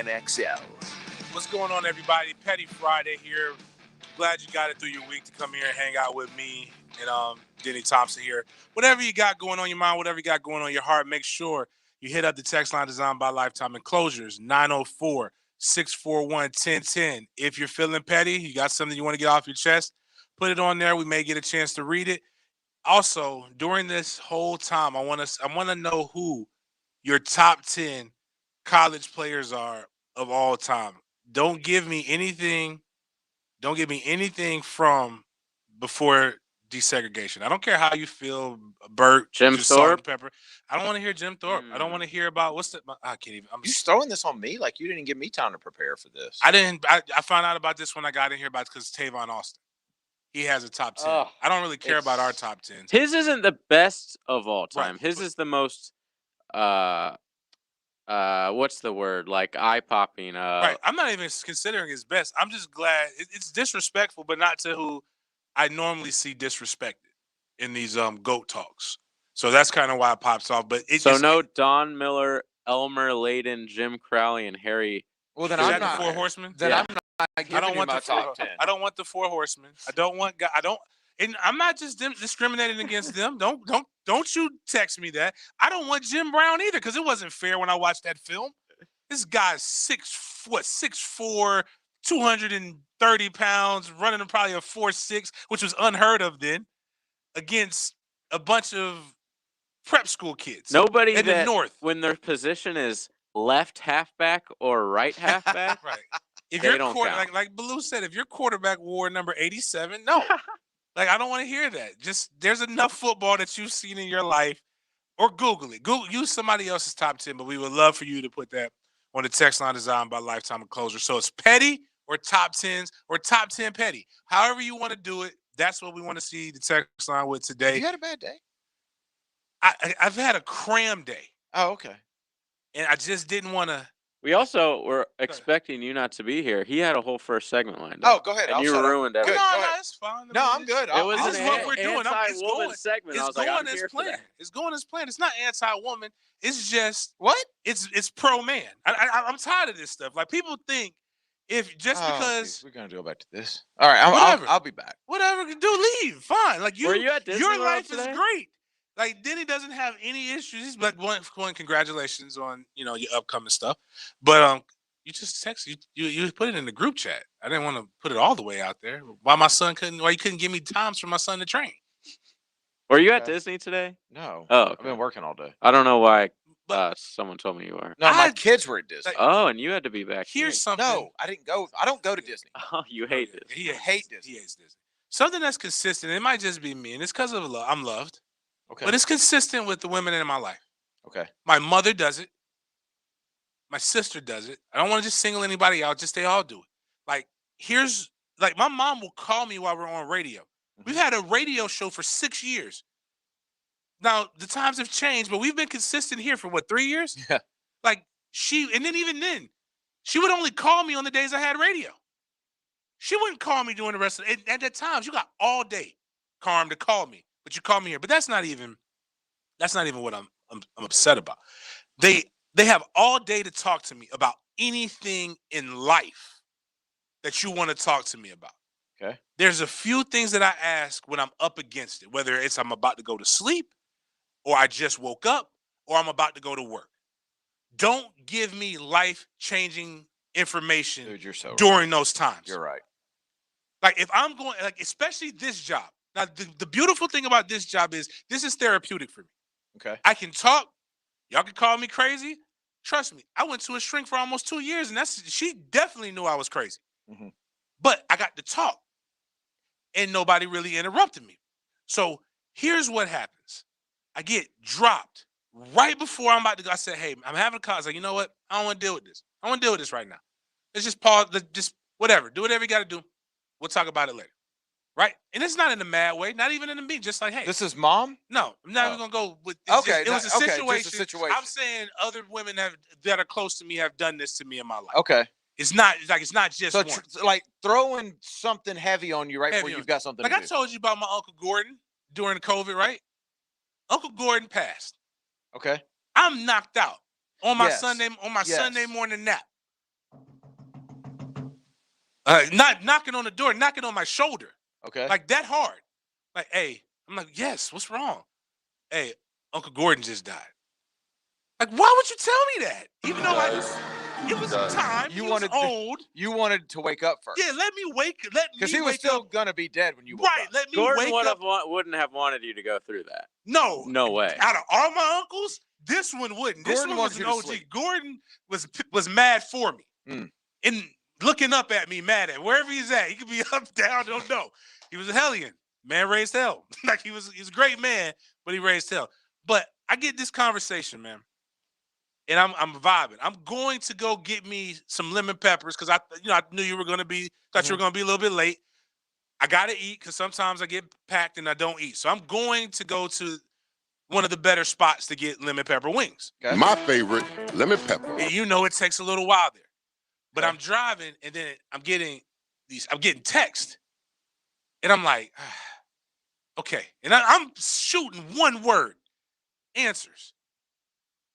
NXL. What's going on, everybody? Petty Friday here. Glad you got it through your week to come here and hang out with me and Denny Thompson here. Whatever you got going on your mind, whatever you got going on your heart, make sure you hit up the text line designed by Lifetime Enclosures, 904-641-1010. If you're feeling petty, you got something you want to get off your chest, put it on there. We may get a chance to read it. Also, during this whole time, I want to know who your top 10 college players are of all time. Don't give me anything from before desegregation. I don't care how you feel, Bert, Jim Thorpe, Pepper. I don't want to hear Jim Thorpe. I don't want to hear about I can't even. You throwing this on me like you didn't give me time to prepare for this. I didn't. I found out about this when I got in here because Tavon Austin. He has a top 10. I don't really care about our top 10. His isn't the best of all time. Right. His is the most what's the word? Like eye-popping. Right. I'm not even considering his best. I'm just glad it's disrespectful, but not to who I normally see disrespected in these GOAT talks. So that's kind of why it pops off. But no Don Miller, Elmer Layden, Jim Crowley, and Harry. Well, then I'm not the Four Horsemen. Then I'm not giving you my top 10. I don't want the Four Horsemen. And I'm not just discriminating against them. Don't you text me that. I don't want Jim Brown either because it wasn't fair when I watched that film. This guy's 6'4", 230 pounds, running probably a 4.6, which was unheard of then, against a bunch of prep school kids. Nobody in the North when their position is left halfback or right halfback. Right. If they your don't count. like Baloo said, if your quarterback wore number 87, no. Like, I don't want to hear that. Just there's enough football that you've seen in your life, or Google it. Use somebody else's top 10, but we would love for you to put that on the text line designed by Lifetime Enclosure. So it's petty or top 10s or top 10 petty. However you want to do it, that's what we want to see the text line with today. You had a bad day? I've had a cram day. Oh, okay. And I just didn't want to. We also were expecting you not to be here. He had a whole first segment lined up. Oh, go ahead. And you ruined everything. No, it's fine. No, I'm good. This is what we're doing. Anti-woman segment. It's going as planned. It's going as planned. It's not anti-woman. It's just what? It's pro-man. I'm tired of this stuff. Like, people think because we're gonna go back to this. All right, I'll be back. Whatever, leave. Fine. Like were you at Disney your World life today? is great. Like, Denny doesn't have any issues. But one, congratulations on your upcoming stuff. But you just text you put it in the group chat. I didn't want to put it all the way out there. Why you couldn't give me times for my son to train? Were you at Disney today? No. Oh, okay. I've been working all day. I don't know why. Someone told me you were. No, my kids were at Disney. And you had to be back. Here's something. No, I didn't go. I don't go to Disney. Oh, you hate Disney. He hates Disney. He hates Disney. Something that's consistent. It might just be me, and it's because of love. I'm loved. Okay. But it's consistent with the women in my life. Okay. My mother does it. My sister does it. I don't want to just single anybody out. Just they all do it. Like, my mom will call me while we're on radio. Mm-hmm. We've had a radio show for 6 years. Now, the times have changed, but we've been consistent here for 3 years? Yeah. Like, even then, she would only call me on the days I had radio. She wouldn't call me during the rest of it. At that time, you got all day, Carm, to call me. But you call me here. But that's not even what I'm upset about. They have all day to talk to me about anything in life that you want to talk to me about. Okay. There's a few things that I ask when I'm up against it, whether it's I'm about to go to sleep, or I just woke up, or I'm about to go to work. Don't give me life-changing information during those times. You're right. Like, if I'm going, like, especially this job. Now, the beautiful thing about this job is this is therapeutic for me. Okay. I can talk. Y'all can call me crazy. Trust me, I went to a shrink for almost 2 years, and she definitely knew I was crazy. Mm-hmm. But I got to talk, and nobody really interrupted me. So here's what happens. I get dropped right before I'm about to go. I said, hey, I'm having a call. I was like, you know what? I don't want to deal with this. I don't want to deal with this right now. Let's just pause. Just whatever. Do whatever you got to do. We'll talk about it later. Right? And it's not in a mad way, not even in a mean, just like, hey. This is mom? No, I'm not even going to go with it was a situation. Just a situation. I'm saying other women that are close to me have done this to me in my life. Okay. It's not just one. Like throwing something heavy on you before you've got something like to I told you about my Uncle Gordon during COVID, right? Uncle Gordon passed. Okay. I'm knocked out on my Sunday morning nap. Not knocking on the door, knocking on my shoulder. Okay. Like that hard. Like, hey, I'm like, yes, what's wrong? Hey, Uncle Gordon just died. Like, why would you tell me that? Even though it was time. He was old. You wanted to wake up first. Yeah, let me wake up. Because he was still going to be dead when you woke right, up. let me Gordon wake up. wouldn't have wanted you to go through that. No. No way. Out of all my uncles, this one wouldn't. This Gordon one was an wanted you to OG. sleep. Gordon was mad for me. Mm. And looking up at me, mad at wherever he's at. He could be up, down, don't know. He was a hellion. Man raised hell. Like he's a great man, but he raised hell. But I get this conversation, man. And I'm vibing. I'm going to go get me some lemon peppers because I knew you were gonna be you were gonna be a little bit late. I gotta eat because sometimes I get packed and I don't eat. So I'm going to go to one of the better spots to get lemon pepper wings. Okay. My favorite, lemon pepper. And it takes a little while there. But Okay. I'm driving and then I'm getting text. And I'm like, okay. And I'm shooting one word answers.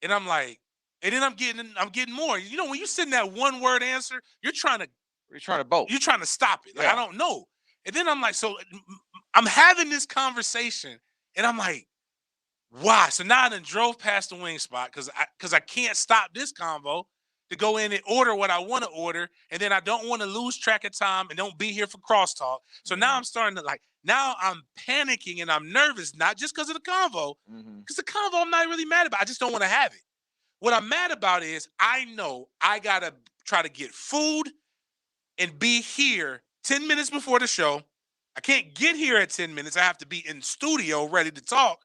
And I'm like, and then I'm getting more. You know, when you send that one word answer, you're trying to bolt. You're trying to stop it. Like, Yeah. I don't know. And then I'm like, so I'm having this conversation and I'm like, why? So now I done drove past the wing spot because I can't stop this convo to go in and order what I want to order. And then I don't want to lose track of time and don't be here for crosstalk. So now I'm starting to now I'm panicking and I'm nervous, not just because of the convo, because the convo I'm not really mad about. I just don't want to have it. What I'm mad about is I know I got to try to get food and be here 10 minutes before the show. I can't get here at 10 minutes. I have to be in studio ready to talk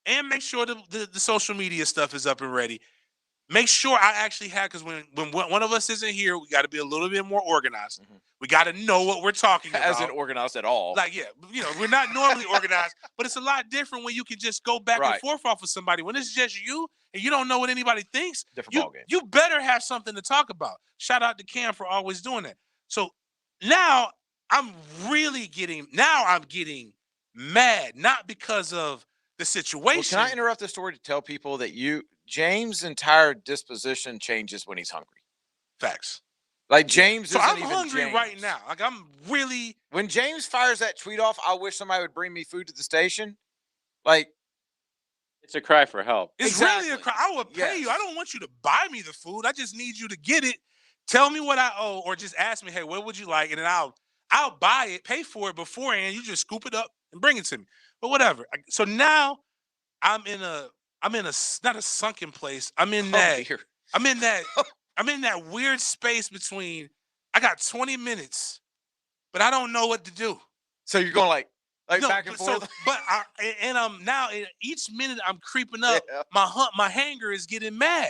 and make sure the social media stuff is up and ready. Make sure I actually have, because when one of us isn't here, we got to be a little bit more organized. We got to know what we're talking about. Hasn't organized at all. Like, yeah, we're not normally organized, but it's a lot different when you can just go back and forth off of somebody. When it's just you and you don't know what anybody thinks, different ballgame. You better have something to talk about. Shout out to Cam for always doing that. So now I'm getting mad, not because of the situation. Well, can I interrupt the story to tell people that James' entire disposition changes when he's hungry? Facts. Like James So isn't I'm even hungry James. right now. Like I'm really. When James fires that tweet off, I wish somebody would bring me food to the station. Like, it's a cry for help. It's really a cry. I will pay you. I don't want you to buy me the food. I just need you to get it. Tell me what I owe, or just ask me, hey, what would you like? And then I'll buy it, pay for it beforehand. You just scoop it up and bring it to me. But whatever. So now I'm in a not a sunken place. I'm in that weird space between I got 20 minutes, but I don't know what to do. So you're going like back and forth. And I'm now each minute I'm creeping up. Yeah. My hanger is getting mad,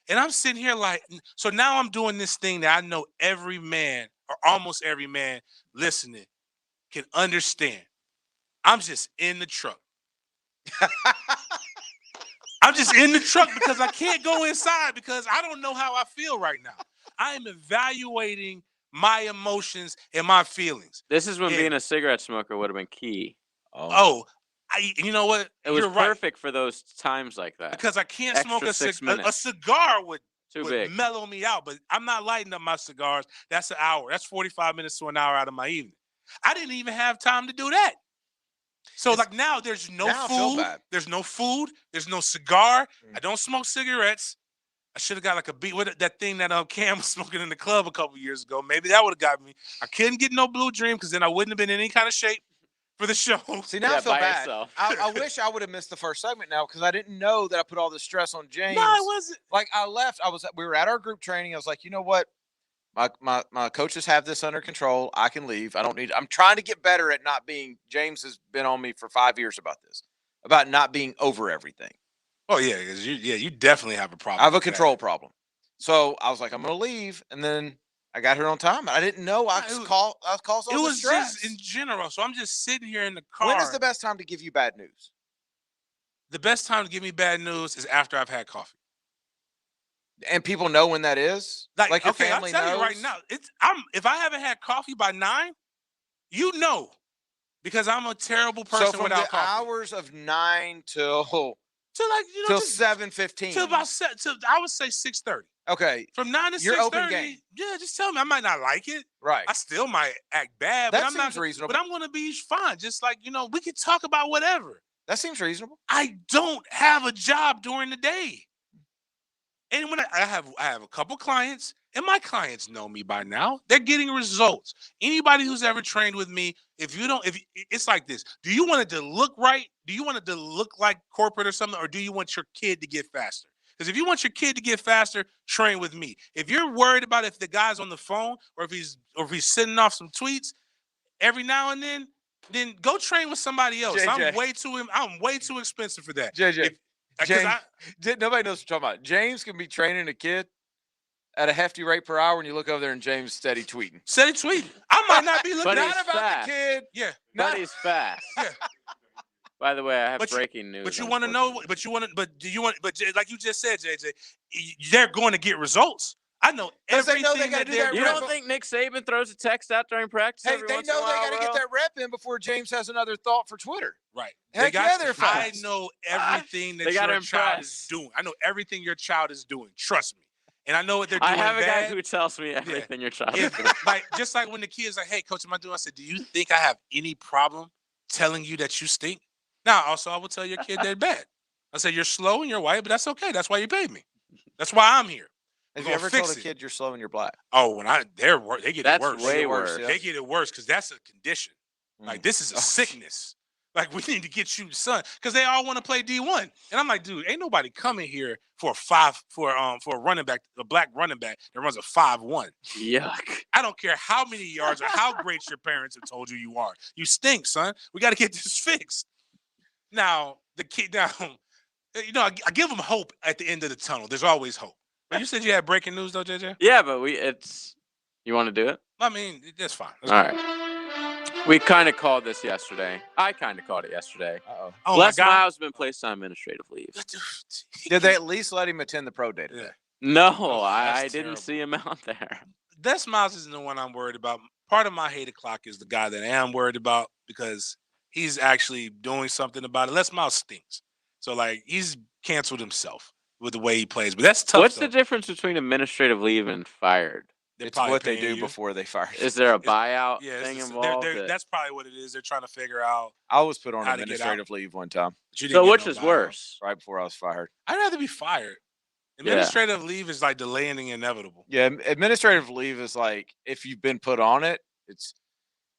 and I'm sitting here like. So now I'm doing this thing that I know every man or almost every man listening can understand. I'm just in the truck. I'm just in the truck because I can't go inside because I don't know how I feel right now. I am evaluating my emotions and my feelings. This is when being a cigarette smoker would have been key. You know what? It was You're perfect for those times like that. Because I can't smoke a cigar. A cigar would mellow me out, but I'm not lighting up my cigars. That's an hour. That's 45 minutes to an hour out of my evening. I didn't even have time to do that. So now there's no food. There's no food. There's no cigar. I don't smoke cigarettes. I should have got like a beat with that thing that Cam was smoking in the club a couple years ago. Maybe that would have got me. I couldn't get no Blue Dream because then I wouldn't have been in any kind of shape for the show. See, now I feel bad. I wish I would have missed the first segment now because I didn't know that I put all this stress on James. No, it wasn't. Like I left. We were at our group training. I was like, you know what? My coaches have this under control. I can leave. I'm trying to get better at not being. James has been on me for 5 years about this, about not being over everything. Oh yeah, because you definitely have a problem. I have a control problem. So I was like, I'm gonna leave, and then I got here on time. I didn't know I was caused all it was stress. just in general. So I'm just sitting here in the car. When is the best time to give you bad news? The best time to give me bad news is after I've had coffee. And people know when that is. Like your family knows. I'll tell you right now. If I haven't had coffee by 9, you know, because I'm a terrible person so from without the coffee. Hours of 9 till till 7:15. Till about I would say 6:30. Okay, From 9 to You're open 6:30. game. Yeah, just tell me. I might not like it. right. I still might act bad, That but I'm seems not. reasonable. But I'm gonna be fine. Just like we can talk about whatever. That seems reasonable. I don't have a job during the day. And when I have a couple clients, and my clients know me by now. They're getting results. Anybody who's ever trained with me, if it's like this, do you want it to look right? Do you want it to look like corporate or something, or do you want your kid to get faster? Because if you want your kid to get faster, train with me. If you're worried about if the guy's on the phone or if he's sending off some tweets every now and then go train with somebody else. JJ. I'm way too expensive for that. JJ, Because nobody knows what you're talking about. James can be training a kid at a hefty rate per hour, and you look over there and James steady tweeting. Steady tweeting. I might not be looking But at he's Not about fast. the kid. Yeah. But he's fast. Yeah. By the way, I have But you- breaking news. But you want to know, but like you just said, JJ, they're going to get results. I know 'Cause they everything know they gotta that do they're that You doing. don't think Nick Saban throws a text out during practice Hey, every they once in know a they while, got to get bro? that rep in before James has another thought for Twitter. Right. Heck yeah, they're I fast. know everything that They gotta your child impress. is doing. I know everything your child is doing. Trust me. And I know what they're doing. I have a guy bad. who tells me everything your child is If, doing. just like when the kid's like, "Hey, coach, am I doing?" I said, "Do you think I have any problem telling you that you stink?" Now, also, I will tell your kid they're bad. I said, "You're slow and you're white, but that's okay. That's why you paid me. That's why I'm here." Have We're you gonna ever fix told a it. kid you're slow and you're black? Oh, when they get That's it worse. way worse, worse. yeah. They get it worse because that's a condition. Like this is a Oh, sickness. Like we need to get you, son, because they all want to play D1. And I'm like, dude, ain't nobody coming here for a running back, a black running back that runs a 5.1. Yuck. I don't care how many yards or how great your parents have told you you are. You stink, son. We got to get this fixed. Now the kid I give them hope at the end of the tunnel. There's always hope. But you said you had breaking news though, JJ. Yeah, but you want to do it? I mean, that's fine. All right. We kind of called this yesterday. I kind of called it yesterday. Uh-oh. Oh Les my God. Miles has been placed on administrative leave. Did they at least let him attend the pro day today? Yeah. No, Oh, I that's didn't terrible. see him out there. Les Miles isn't the one I'm worried about. Part of my hate o'clock is the guy that I am worried about because he's actually doing something about it. Les Miles stinks. So, like, he's canceled himself with the way he plays. But that's tough. What's though. the difference between administrative leave and fired? They're It's probably what they paying do you. before they fire you. Is there a It's- buyout Yeah, thing it's involved? that's probably what it is. They're trying to figure out. I was put on How to get administrative leave one time, But you didn't So get which no is buyout. worse? right before I was fired. I'd rather be fired. Administrative leave is like delaying the inevitable. Yeah, administrative leave is like if you've been put on it, it's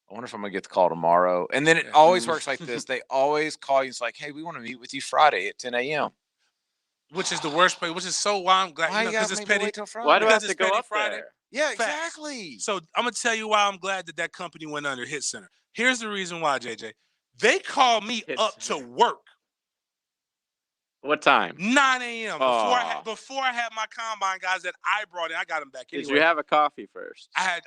I wonder if I'm gonna get the call tomorrow. And then it Yeah. always works like this. They always call you. It's like, hey, we want to meet with you Friday at 10 a.m. Which is the worst place. Which is so why I'm glad. Why you Because gotta it's make me petty. wait till Friday? Why do I Because have to it's go Petty up Friday. there? Yeah, Facts. exactly. So I'm gonna tell you why I'm glad that company went under Hit Center. Here's the reason why, JJ. They called me Hit up Center. to work What time? 9 a.m. Aw. before I had my combine guys that I brought in. I got them back anyway. Did you have a coffee first? I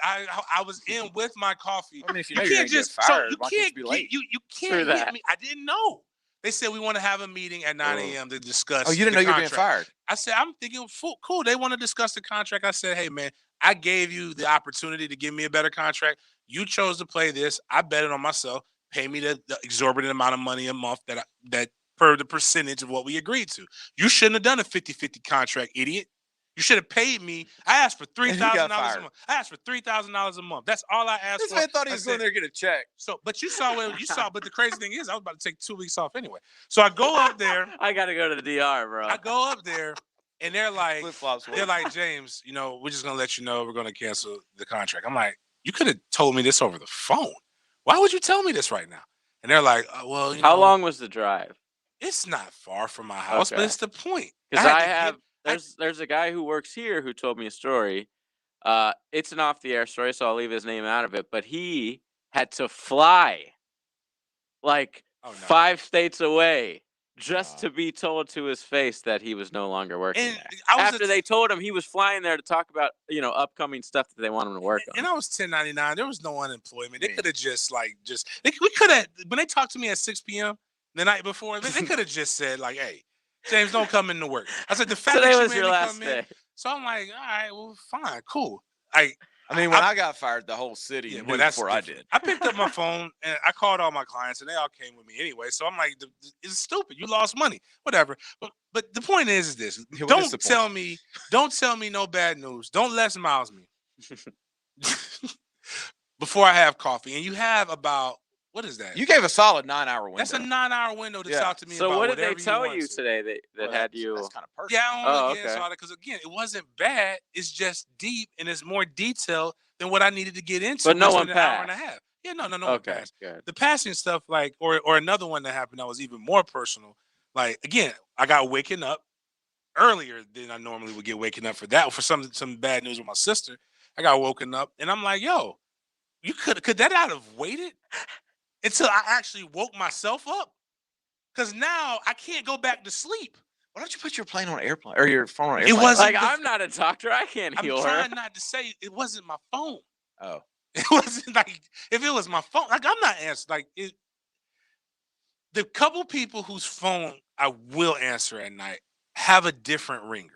was in with my coffee. I mean, if you You know you're can't gonna just get fired, so you why can't can't you be late? you True can't hit that. me. I didn't know. They said we want to have a meeting at 9 a.m. to discuss. Oh, you didn't the know you were being contract. fired. I said, I'm thinking, cool. They want to discuss the contract. I said, hey, man, I gave you the opportunity to give me a better contract. You chose to play this. I bet it on myself. Pay me the exorbitant amount of money a month that per the percentage of what we agreed to. You shouldn't have done a 50-50 contract, idiot. You should have paid me. I asked for $3,000 a fired. month. I asked for $3,000 a month. That's all I asked This for. man thought he I was going said- there to get a check. So, but you saw what you saw. But the crazy thing is, I was about to take 2 weeks off anyway. So I go up there. I got to go to the DR, bro. I go up there, and they're like, Flip flops. they're like, James, we're just gonna let you know we're gonna cancel the contract. I'm like, you could have told me this over the phone. Why would you tell me this right now? And they're like, well, How long was the drive? It's not far from my house, but Okay. it's the point. Because had to get- there's a guy who works here who told me a story. It's an off the air story, so I'll leave his name out of it. But he had to fly like Oh, no. 5 states away just to be told to his face that he was no longer working And there. I was After they told him he was flying there to talk about upcoming stuff that they want him to work on. and I was 1099. There was no unemployment. They Man. could have we could have when they talked to me at 6 p.m. the night before, they could have just said like, hey, James, don't come into work. I said the fact Today that you was made your me last come in. day. So I'm like, all right, well, fine, cool. I mean, when I got fired, the whole city knew before I did. I picked up my phone and I called all my clients, and they all came with me anyway. So I'm like, it's stupid. You lost money, whatever. But the point is this: don't tell me no bad news. Don't Les Miles me before I have coffee. And you have about. What is that? You gave a solid 9-hour window. That's a 9-hour window to talk to me about. So what did they tell you today that had you? That's kind of personal. Yeah, I don't want to get into all that because again, it wasn't bad. It's just deep and it's more detailed than what I needed to get into. But no one an passed. hour and a half. Yeah, no one passed. Good. The passing stuff, like, or another one that happened that was even more personal. Like again, I got waking up earlier than I normally would get waking up for that. For some bad news with my sister, I got woken up and I'm like, yo, you could that not have waited until I actually woke myself up? Because now I can't go back to sleep. Why don't you put your plane on airplane or your phone on airplane? It wasn't like I'm not a doctor. I can't heal her. I'm trying not to say it wasn't my phone. Oh, it wasn't like if it was my phone. Like I'm not answering. Like it. The couple people whose phone I will answer at night have a different ringer.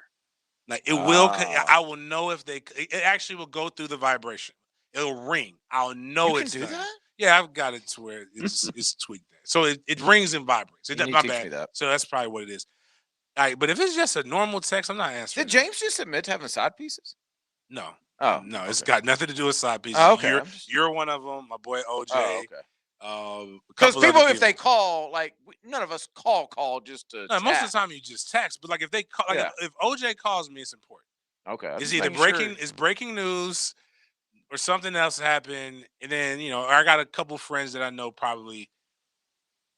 Like it will. I will know if they. It actually will go through the vibration. It'll ring. I'll know it's do done. that. Yeah, I've got it to where it's tweaked there. So it rings and vibrates. It does my bad. That. So that's probably what it is. All right, but if it's just a normal text, I'm not answering. Did James just admit to having side pieces? No. Oh, no, it's got nothing to do with side pieces. Oh, okay. You're one of them. My boy OJ. Oh, okay. Because people, if they call, like none of us call just to. No, most of the time you just text. But like if they call, like if OJ calls me, it's important. Okay. It's either breaking news. Or something else happened, and then I got a couple friends that I know probably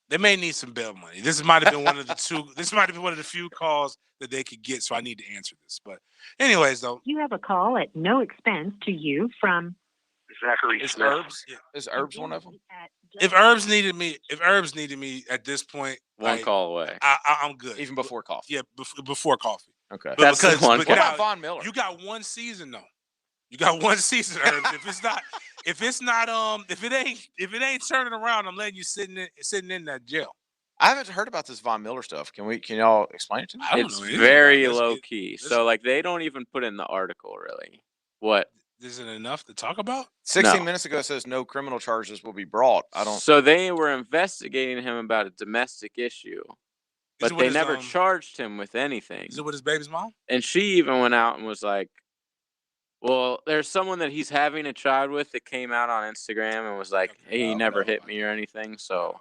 they may need some bail money. This might have been one of the two. This might have been one of the few calls that they could get, so I need to answer this. But, anyways, though, you have a call at no expense to you from Zachary. Is Herbs? Yeah. Is Herbs one of them? If Herbs needed me at this point, one call away, I'm good. Even before coffee. Yeah, before coffee. Okay. That's the one. What about Von Miller? You got one season though. You got one season, Herbs. if it ain't turning around, I'm letting you sitting in that jail. I haven't heard about this Von Miller stuff. Can y'all explain it to me? It's very low key. So like they don't even put in the article really. What? Isn't enough to talk about? 16 minutes ago it says no criminal charges will be brought. So they were investigating him about a domestic issue. But they never charged him with anything. Is it with his baby's mom? And she even went out and was like, well, there's someone that he's having a child with that came out on Instagram and was like, hey, he never hit me or anything. So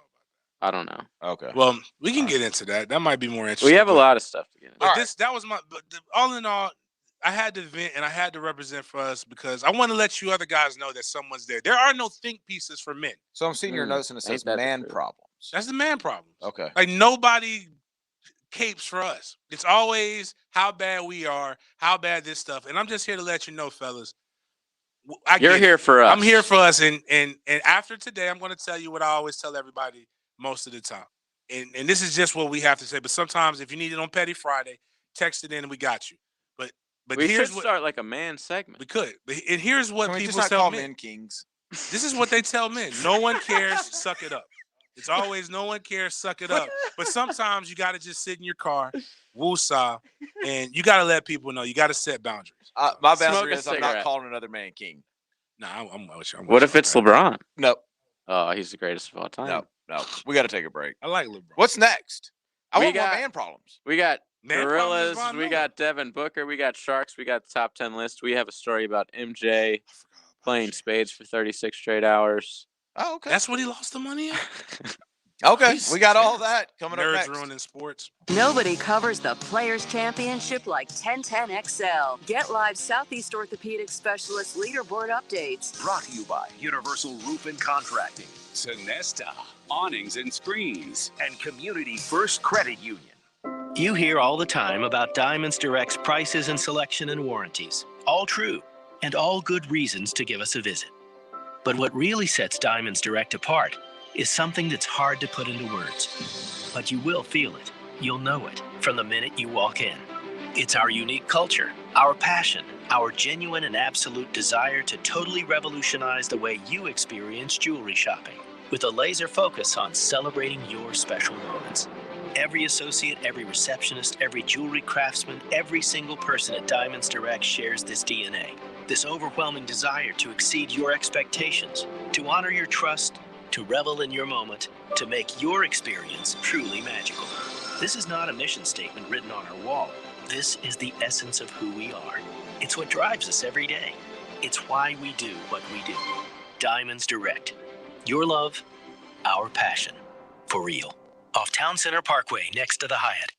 I don't know. Okay. Well, we can get into that. That might be more interesting. We have a lot of stuff to get into. But that was all in all, I had to vent and I had to represent for us because I want to let you other guys know that someone's there. There are no think pieces for men. So I'm seeing your notes and it says man problems. That's the man problems. Okay. Like nobody capes for us. It's always how bad we are, how bad this stuff. And I'm just here to let you know, fellas. You're here for us. I'm here for us. And after today, I'm going to tell you what I always tell everybody most of the time. And this is just what we have to say. But sometimes if you need it on Petty Friday, text it in and we got you. But we should start like a man segment. We could. And here's what Can we people just tell men kings. This is what they tell men. No one cares. Suck it up. It's always no one cares. Suck it up. But sometimes you got to just sit in your car, woosah, and you got to let people know. You got to set boundaries. My boundary is I'm not calling another man king. No, I'm with you. What if it's LeBron? No. Oh, he's the greatest of all time. No. We got to take a break. I like LeBron. What's next? I want more man problems. We got Man Gorillas. problems, We got Devin Booker. We got Sharks. We got the top 10 list. We have a story about MJ playing spades for 36 straight hours. Oh, okay. That's what he lost the money at? Okay, we got all that coming up next. Nerds ruining sports. Nobody covers the Players Championship like 1010XL. Get live Southeast Orthopedic Specialist leaderboard updates. Brought to you by Universal Roof and Contracting, Sonesta, Awnings and Screens, and Community First Credit Union. You hear all the time about Diamonds Direct's prices and selection and warranties. All true, and all good reasons to give us a visit. But what really sets Diamonds Direct apart is something that's hard to put into words. But you will feel it. You'll know it from the minute you walk in. It's our unique culture, our passion, our genuine and absolute desire to totally revolutionize the way you experience jewelry shopping, with a laser focus on celebrating your special moments. Every associate, every receptionist, every jewelry craftsman, every single person at Diamonds Direct shares this DNA. This overwhelming desire to exceed your expectations, to honor your trust, to revel in your moment, to make your experience truly magical. This is not a mission statement written on our wall. This is the essence of who we are. It's what drives us every day. It's why we do what we do. Diamonds Direct. Your love, our passion. For real. Off Town Center Parkway, next to the Hyatt.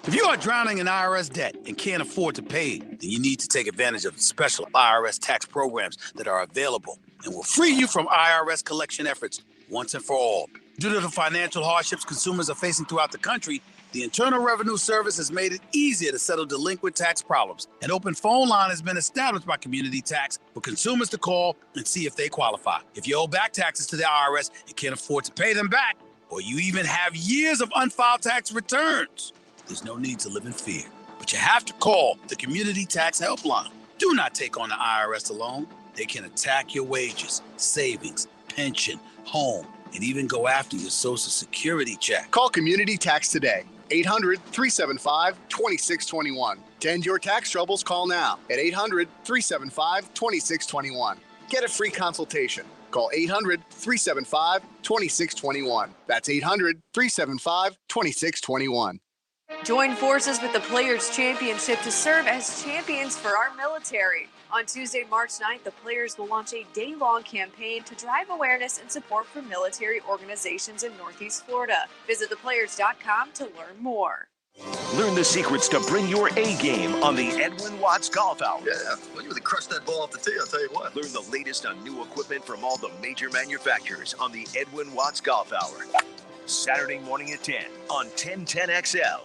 If you are drowning in IRS debt and can't afford to pay, then you need to take advantage of the special IRS tax programs that are available and will free you from IRS collection efforts once and for all. Due to the financial hardships consumers are facing throughout the country, the Internal Revenue Service has made it easier to settle delinquent tax problems. An open phone line has been established by Community Tax for consumers to call and see if they qualify. If you owe back taxes to the IRS and can't afford to pay them back, or you even have years of unfiled tax returns, there's no need to live in fear. But you have to call the Community Tax Helpline. Do not take on the IRS alone. They can attack your wages, savings, pension, home, and even go after your Social Security check. Call Community Tax today. 800-375-2621. To end your tax troubles, call now at 800-375-2621. Get a free consultation. Call 800-375-2621. That's 800-375-2621. Join forces with the Players Championship to serve as champions for our military. On Tuesday, March 9th, the players will launch a day-long campaign to drive awareness and support for military organizations in Northeast Florida. Visit theplayers.com to learn more. Learn the secrets to bring your A game on the Edwin Watts Golf Hour. Yeah, well, you really crushed that ball off the tee, I'll tell you what. Learn the latest on new equipment from all the major manufacturers on the Edwin Watts Golf Hour. Saturday morning at 10 on 1010XL.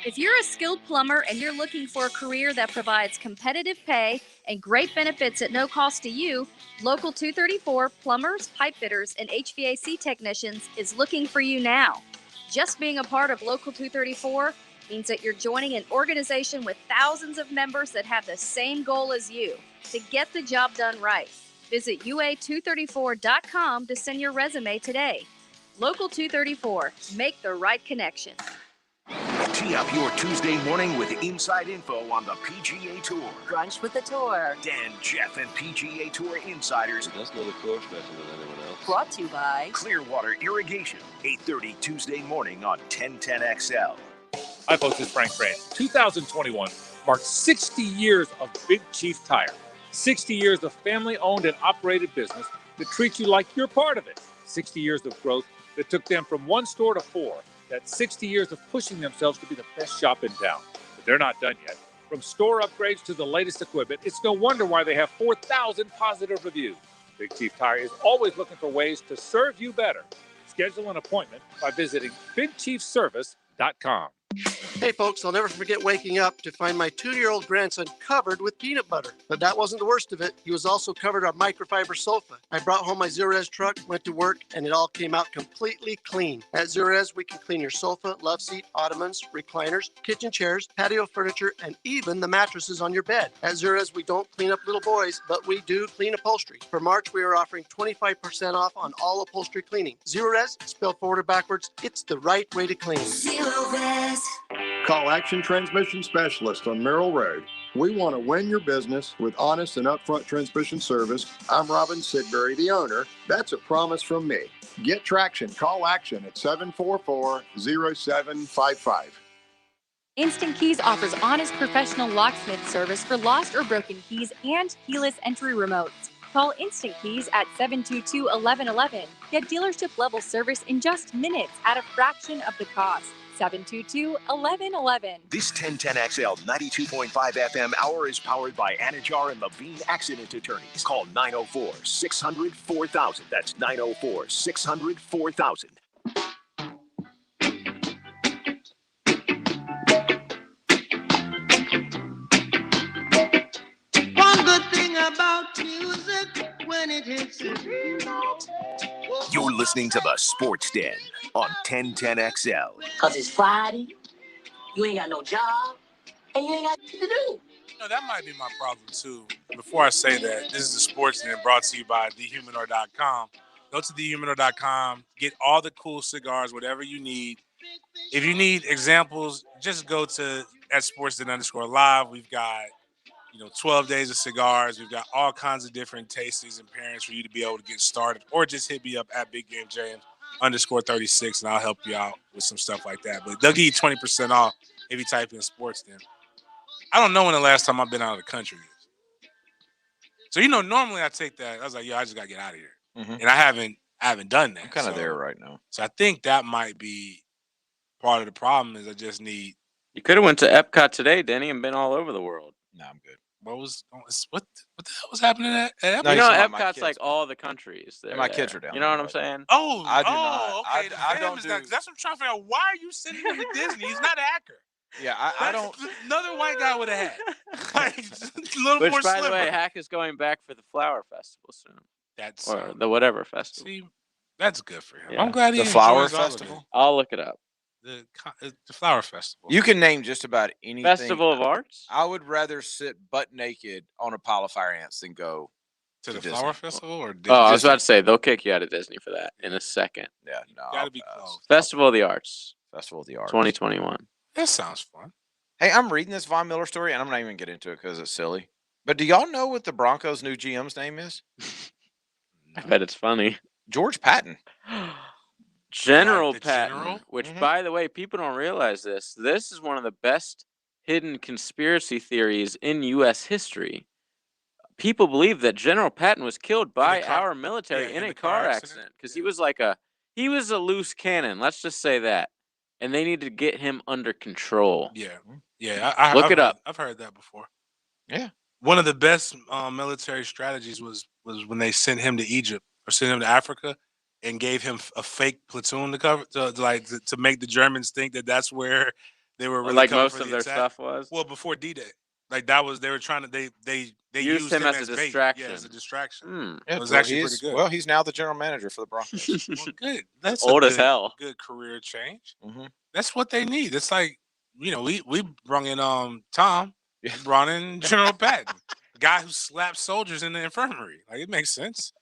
If you're a skilled plumber and you're looking for a career that provides competitive pay and great benefits at no cost to you, Local 234 Plumbers, Pipe Fitters, and HVAC Technicians is looking for you now. Just being a part of Local 234 means that you're joining an organization with thousands of members that have the same goal as you, to get the job done right. Visit UA234.com to send your resume today. Local 234, make the right connection. Tee up your Tuesday morning with inside info on the PGA Tour. Brunch with the Tour. Dan, Jeff, and PGA Tour insiders. That's no the course better than anyone else. Brought to you by Clearwater Irrigation, 8:30 Tuesday morning on 1010XL. Hi, folks. It's Frank Crane. 2021 marked 60 years of Big Chief Tire. 60 years of family-owned and operated business that treats you like you're part of it. 60 years of growth that took them from one store to four. That's 60 years of pushing themselves to be the best shop in town. But they're not done yet. From store upgrades to the latest equipment, it's no wonder why they have 4,000 positive reviews. Big Chief Tire is always looking for ways to serve you better. Schedule an appointment by visiting BigChiefService.com. Hey folks, I'll never forget waking up to find my 2-year-old grandson covered with peanut butter. But that wasn't the worst of it. He was also covered on microfiber sofa. I brought home my Zerez truck, went to work, and it all came out completely clean. At Zerez, we can clean your sofa, love seat, ottomans, recliners, kitchen chairs, patio furniture, and even the mattresses on your bed. At Zerez, we don't clean up little boys, but we do clean upholstery. For March, we are offering 25% off on all upholstery cleaning. Zerez, spelled forward or backwards, it's the right way to clean. Zerez. Call Action Transmission Specialist on Merrill Road. We want to win your business with honest and upfront transmission service. I'm Robin Sidbury, the owner. That's a promise from me. Get traction. Call Action at 744-0755. Instant Keys offers honest professional locksmith service for lost or broken keys and keyless entry remotes. Call Instant Keys at 722-1111. Get dealership level service in just minutes at a fraction of the cost. 722-1111. This 1010XL 92.5 FM hour is powered by Anajar and Levine Accident Attorneys. Call 904-600-4000. That's 904-600-4000. One good thing about music, when it hits it. You're listening to the Sports Den on 1010XL. Because it's Friday, you ain't got no job, and you ain't got shit to do. You know, that might be my problem, too. Before I say that, this is the Sports Den brought to you by thehumidor.com. Go to thehumidor.com, get all the cool cigars, whatever you need. If you need examples, just go to @sportsden_live. We've got, 12 days of cigars. We've got all kinds of different tastings and pairings for you to be able to get started, or just hit me up at BigGameJames_36, and I'll help you out with some stuff like that. But they'll give you 20% off if you type in sportsden. I don't know when the last time I've been out of the country is. So normally I take that. I was like, I just gotta get out of here, and I haven't done that. I'm kind of there right now. So I think that might be part of the problem. Is I just need. You could have went to Epcot today, Denny, and been all over the world. No, I'm good. What the hell was happening at Epcot? No, Epcot's like all the countries. My kids are down. You know what I'm saying? Oh, I do not. Okay. I don't do. That's what I'm trying to figure out. Why are you sending him to Disney? He's not a hacker. Yeah, I don't. Another white guy with a hat. Like, a little Which, more by the slimmer. way, Hack is going back for the Flower Festival soon. That's or the whatever festival. See, that's good for him. Yeah. I'm glad he The Flower enjoys all of it. Festival. I'll look it up. The Flower Festival. You can name just about anything. Festival of Arts. I would rather sit butt naked on a pile of fire ants than go to the Disney. Flower Festival or Disney? Oh, I was about to say they'll kick you out of Disney for that in a second. Yeah, no. Gotta be close. Festival of the Arts. Festival of the Arts. 2021. That sounds fun. Hey, I'm reading this Von Miller story, and I'm not even get into it because it's silly. But do y'all know what the Broncos' new GM's name is? I bet it's funny. George Patton. General Like the Patton, general? which, by the way, people don't realize this. This is one of the best hidden conspiracy theories in U.S. history. People believe that General Patton was killed by our military in a car accident because he was he was a loose cannon. Let's just say that. And they need to get him under control. Yeah. Yeah. Look it up. I've heard that before. Yeah. One of the best military strategies was when they sent him to Egypt or sent him to Africa and gave him a fake platoon to cover to make the Germans think that that's where they were really like coming most for of the their attack. stuff was. Well, before D-Day. Like that was they were trying to they used him as a bait. distraction. Yeah, as a distraction. Yeah, It was actually pretty good. Well, he's now the general manager for the Broncos. Well, good. That's Old a as hell. Good career change. Mhm. That's what they need. It's like we brought in Tom, brought in General Patton, the guy who slapped soldiers in the infirmary. Like it makes sense.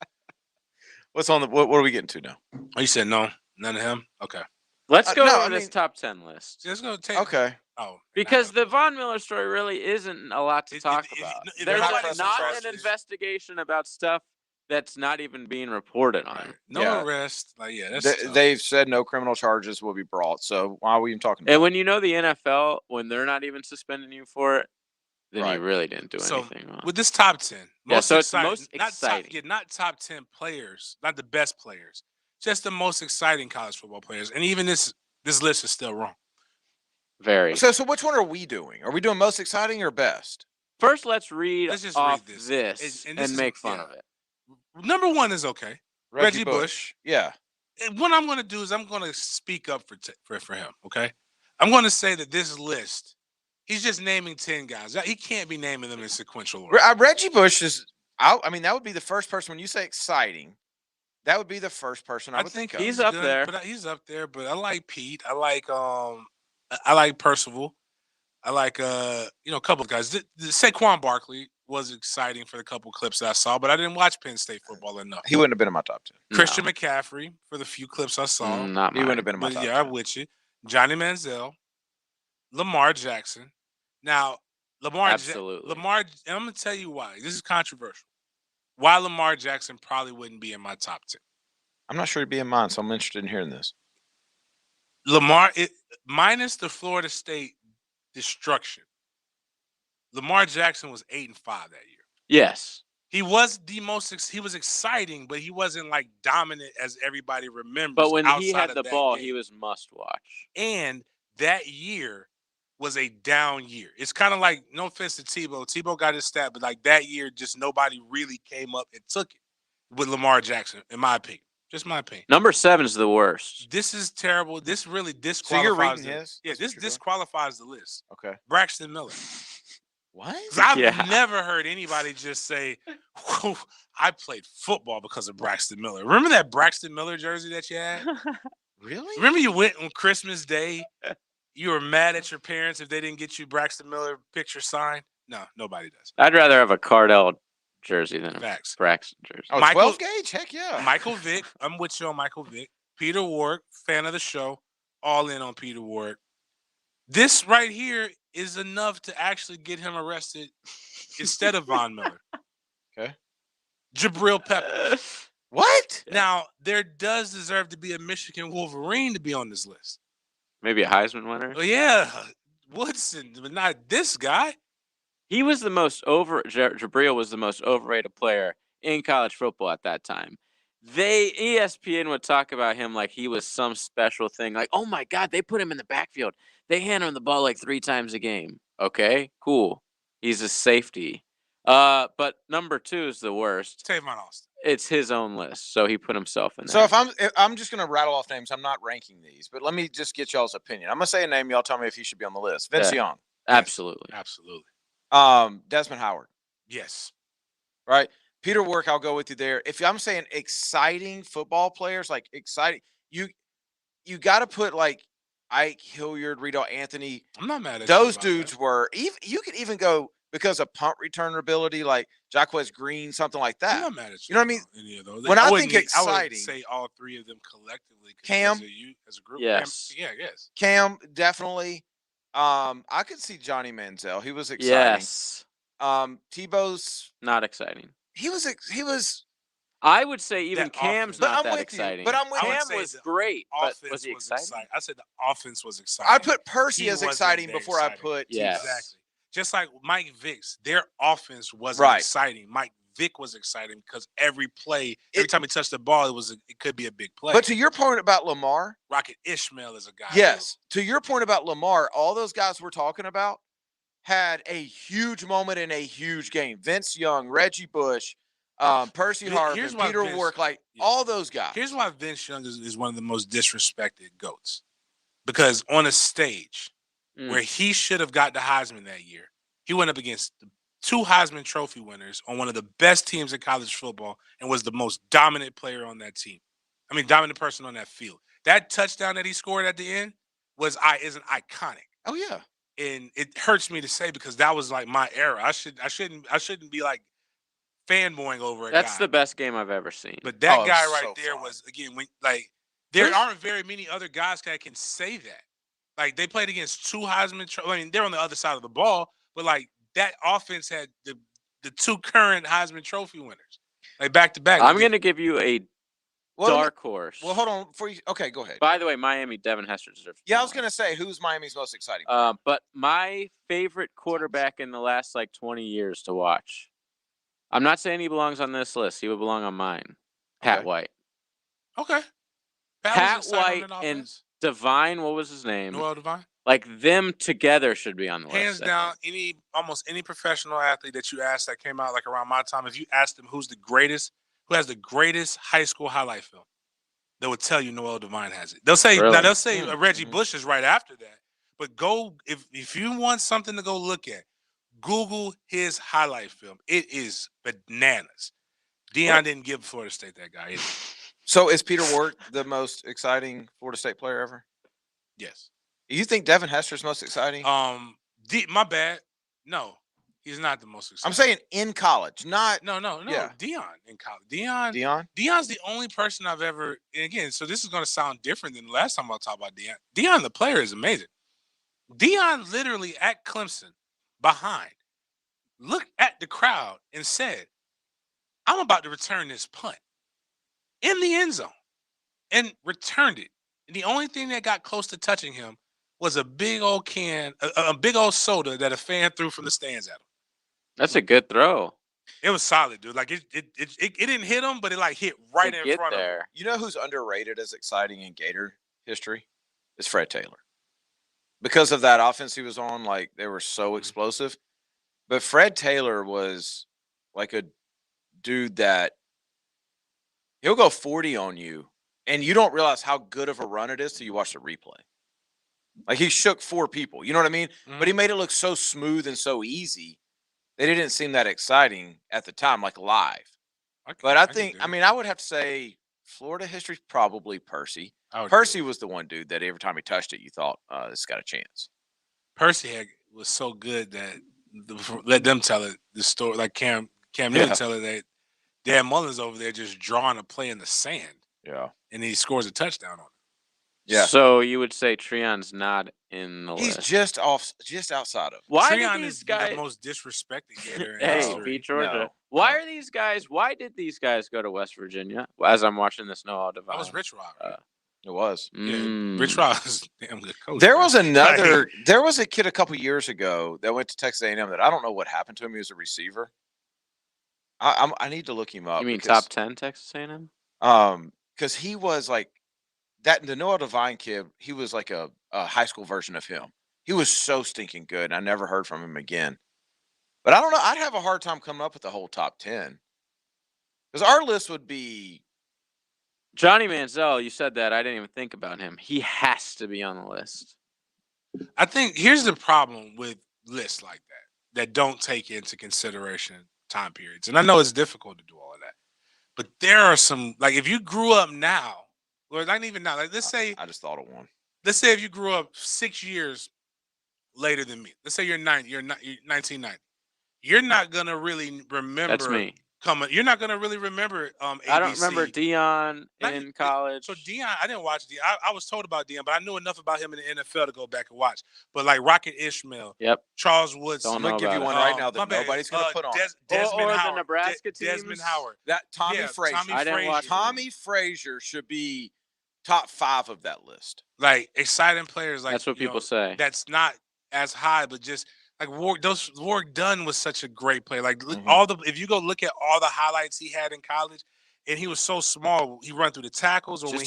What's on the what are we getting to now? Oh, you said no, none of him. Okay, Let's go no, over I this mean- top 10 list. let's go take. Okay. Oh, Because the Von Miller story really isn't a lot to talk about. they're There's not like pressing not charges. an investigation about stuff that's not even being reported on. no Yeah. arrest. Like that's tough. They've said no criminal charges will be brought. So why are we even talking about And when you know the NFL, when they're not even suspending you for it, then Right. you really didn't do So anything wrong. with this top 10, Yeah, so it's exciting- most not exciting. not top 10 players, not the best players, just the most exciting college football players. And even this list is still wrong. Very. So which one are we doing? Are we doing most exciting or best? First, let's read Let's just off read this. this And and, this is- make fun yeah. of it. Number one is okay. Reggie Bush. Yeah. And what I'm going to do is I'm going to speak up for him. Okay, I'm going to say that this list, he's just naming 10 guys. He can't be naming them in sequential order. Reggie Bush is out. I mean, that would be the first person when you say exciting. That would be the first person I would think of. he's up good, there. But he's up there. But I like Pete. I like Percival. I like a couple of guys. The Saquon Barkley was exciting for the couple clips that I saw, but I didn't watch Penn State football enough. He wouldn't have been in my top 10. Christian McCaffrey for the few clips I saw. Not He mine. wouldn't have been in my But top yeah, I'm 10. with you. Johnny Manziel, Lamar Jackson. Now, Absolutely. Lamar, and I'm gonna tell you why. This is controversial. Why Lamar Jackson probably wouldn't be in my top 10. I'm not sure he'd be in mine, so I'm interested in hearing this. Minus the Florida State destruction. Lamar Jackson was 8-5 that year. Yes. He was he was exciting, but he wasn't like dominant as everybody remembers. But when he outside had of the that ball, game. he was must watch. And that year was a down year. It's kind of like, no offense to Tebow. Tebow got his stat, but like that year, just nobody really came up and took it with Lamar Jackson, in my opinion. Just my opinion. Number 7 is the worst. This is terrible. This really So disqualifies. you're reading the- his? Yeah, That's this what you're doing? disqualifies the list. Okay. Braxton Miller. What? 'Cause I've Yeah. never heard anybody just say, "Whew, I played football because of Braxton Miller." Remember that Braxton Miller jersey that you had? Really? Remember you went on Christmas Day? You were mad at your parents if they didn't get you Braxton Miller picture signed? No, nobody does. I'd rather have a Cardell jersey than a Facts. Braxton jersey. Oh, Michael- 12 gauge? Heck yeah. Michael Vick. I'm with you on Michael Vick. Peter Ward, fan of the show. All in on Peter Ward. This right here is enough to actually get him arrested instead of Von Miller. Okay. Jabril Peppers. What? Now, there does deserve to be a Michigan Wolverine to be on this list. Maybe a Heisman winner. Oh, yeah. Woodson, but not this guy. He was the most Jabril was the most overrated player in college football at that time. ESPN would talk about him like he was some special thing. Like, oh my God, they put him in the backfield. They hand him the ball like 3 times a game. Okay, cool. He's a safety. But number 2 is the worst. Tavon Austin. It's his own list, so he put himself in there. So if I'm just gonna rattle off names, I'm not ranking these, but let me just get y'all's opinion. I'm gonna say a name, y'all tell me if he should be on the list. Vince Young. Absolutely. Absolutely. Desmond Howard. Yes. Right. Peter Work, I'll go with you there. If I'm saying exciting football players, like exciting, you got to put like Ike Hilliard, Rito Anthony. I'm not mad at those dudes were. You could even go because of punt return ability, like Jaquez Green, something like that. I'm not mad at you. You know what I mean? Any of those. When I think I exciting, would say all 3 of them collectively. Cam, as a group. Yes. Yes. Cam, definitely. I could see Johnny Manziel. He was exciting. Yes. Tebow's not exciting. He was. I would say even Cam's not that exciting. But I'm with Cam was great. But was he exciting? I said the offense was exciting. I put Percy as exciting before I put. Yes. Exactly. Just like Mike Vick's, their offense wasn't exciting. Mike Vick was exciting because every play, every time he touched the ball, it could be a big play. But to your point about Lamar, Rocket Ishmael is a guy. Yes. To your point about Lamar, all those guys we're talking about had a huge moment in a huge game. Vince Young, Reggie Bush, Percy Harvin, Peter Wark, all those guys. Here's why Vince Young is one of the most disrespected GOATs. Because on a stage where he should have got the Heisman that year, he went up against 2 Heisman Trophy winners on one of the best teams in college football and was the most dominant player on that team. I mean, dominant person on that field. That touchdown that he scored at the end is an iconic. Oh yeah. And it hurts me to say because that was like my era. I shouldn't be like fanboying over it. That's the best game I've ever seen. But that guy right there was again there aren't very many other guys that can say that. Like they played against 2 Heisman. I mean, they're on the other side of the ball, but like that offense had the 2 current Heisman Trophy winners, like back to back. I'm gonna give you a dark horse. Well, hold on before you. Okay, go ahead. By the way, Miami, Devin Hester deserves. Yeah, I was gonna say who's Miami's most exciting. But my favorite quarterback in the last 20 years to watch. I'm not saying he belongs on this list. He would belong on mine. Pat White. Okay. Pat White and Divine. What was his name? Noel Divine. Like them together should be on the list. Hands down, almost any professional athlete that you asked that came out like around my time, if you asked them who has the greatest high school highlight film, they would tell you Noel Divine has it. They'll say Reggie Bush is right after that. But go if you want something to go look at, Google his highlight film. It is bananas. Deion didn't give Florida State that guy either. So is Peter Wark the most exciting Florida State player ever? Yes. You think Devin Hester's most exciting? My bad. No, he's not the most exciting. I'm saying in college, not no. Yeah. Deion in college. Deion's the only person I've ever. And again, so this is going to sound different than the last time I talked about Deion. Deion, the player, is amazing. Deion literally at Clemson, behind, looked at the crowd and said, "I'm about to return this punt in the end zone," and returned it. And the only thing that got close to touching him was a big old a big old soda that a fan threw from the stands at him. That's a good throw. It was solid, dude. Like it didn't hit him, but it hit right in front of him. You know who's underrated as exciting in Gator history? Is Fred Taylor. Because of that offense he was on, they were so explosive. But Fred Taylor was like a dude that he'll go 40 on you, and you don't realize how good of a run it is till you watch the replay. Like he shook 4 people, you know what I mean? Mm-hmm. But he made it look so smooth and so easy that it didn't seem that exciting at the time, like live. I would have to say Florida history, probably Percy. Percy was the one dude that every time he touched it, you thought, this got a chance. Percy was so good that let them tell it, the story. Like Cam Newton tell it that Dan Mullen's over there just drawing a play in the sand. Yeah. And he scores a touchdown on it. Yeah. So you would say Treon's not in the He's list. just outside of. Why Treon did is these guys? the most disrespected Gator in Hey, history. beat Georgia. No, Why no. are these guys? Why did these guys go to West Virginia? As I'm watching this Noah Devine. That was Rich Rod. It was. Yeah, Rich Rod is a damn good coach. There man. was another. Like, There was a kid a couple years ago that went to Texas A&M that I don't know what happened to him. He was a receiver. I need to look him up. You mean because, top 10 Texas A&M? Because he was like that. The Noah Devine kid. He was like a high school version of him. He was so stinking good. And I never heard from him again. But I don't know. I'd have a hard time coming up with the whole top 10 because our list would be. Johnny Manziel, you said that. I didn't even think about him. He has to be on the list. I think here's the problem with lists like that don't take into consideration time periods. And I know it's difficult to do all of that. But there are some, like if you grew up now, or not even now, like let's say I just thought of one. Let's say if you grew up 6 years later than me. Let's say you're 1990. You're not gonna really remember. That's me. You're not gonna really remember. ABC. I don't remember Dion in college. So Dion, I didn't watch Dion. I was told about Dion, but I knew enough about him in the NFL to go back and watch. But like Rocket Ishmael, yep, Charles Woodson. I'm gonna give you one right now that nobody's gonna put on. Desmond or Howard, the Nebraska teams. Desmond Howard. That Tommy Frazier. Tommy Frazier should be top 5 of that list. Like exciting players. Like that's what people say. That's not as high, but just. Like Warwick Dunn was such a great player. Like if you go look at all the highlights he had in college, and he was so small, he run through the tackles, or just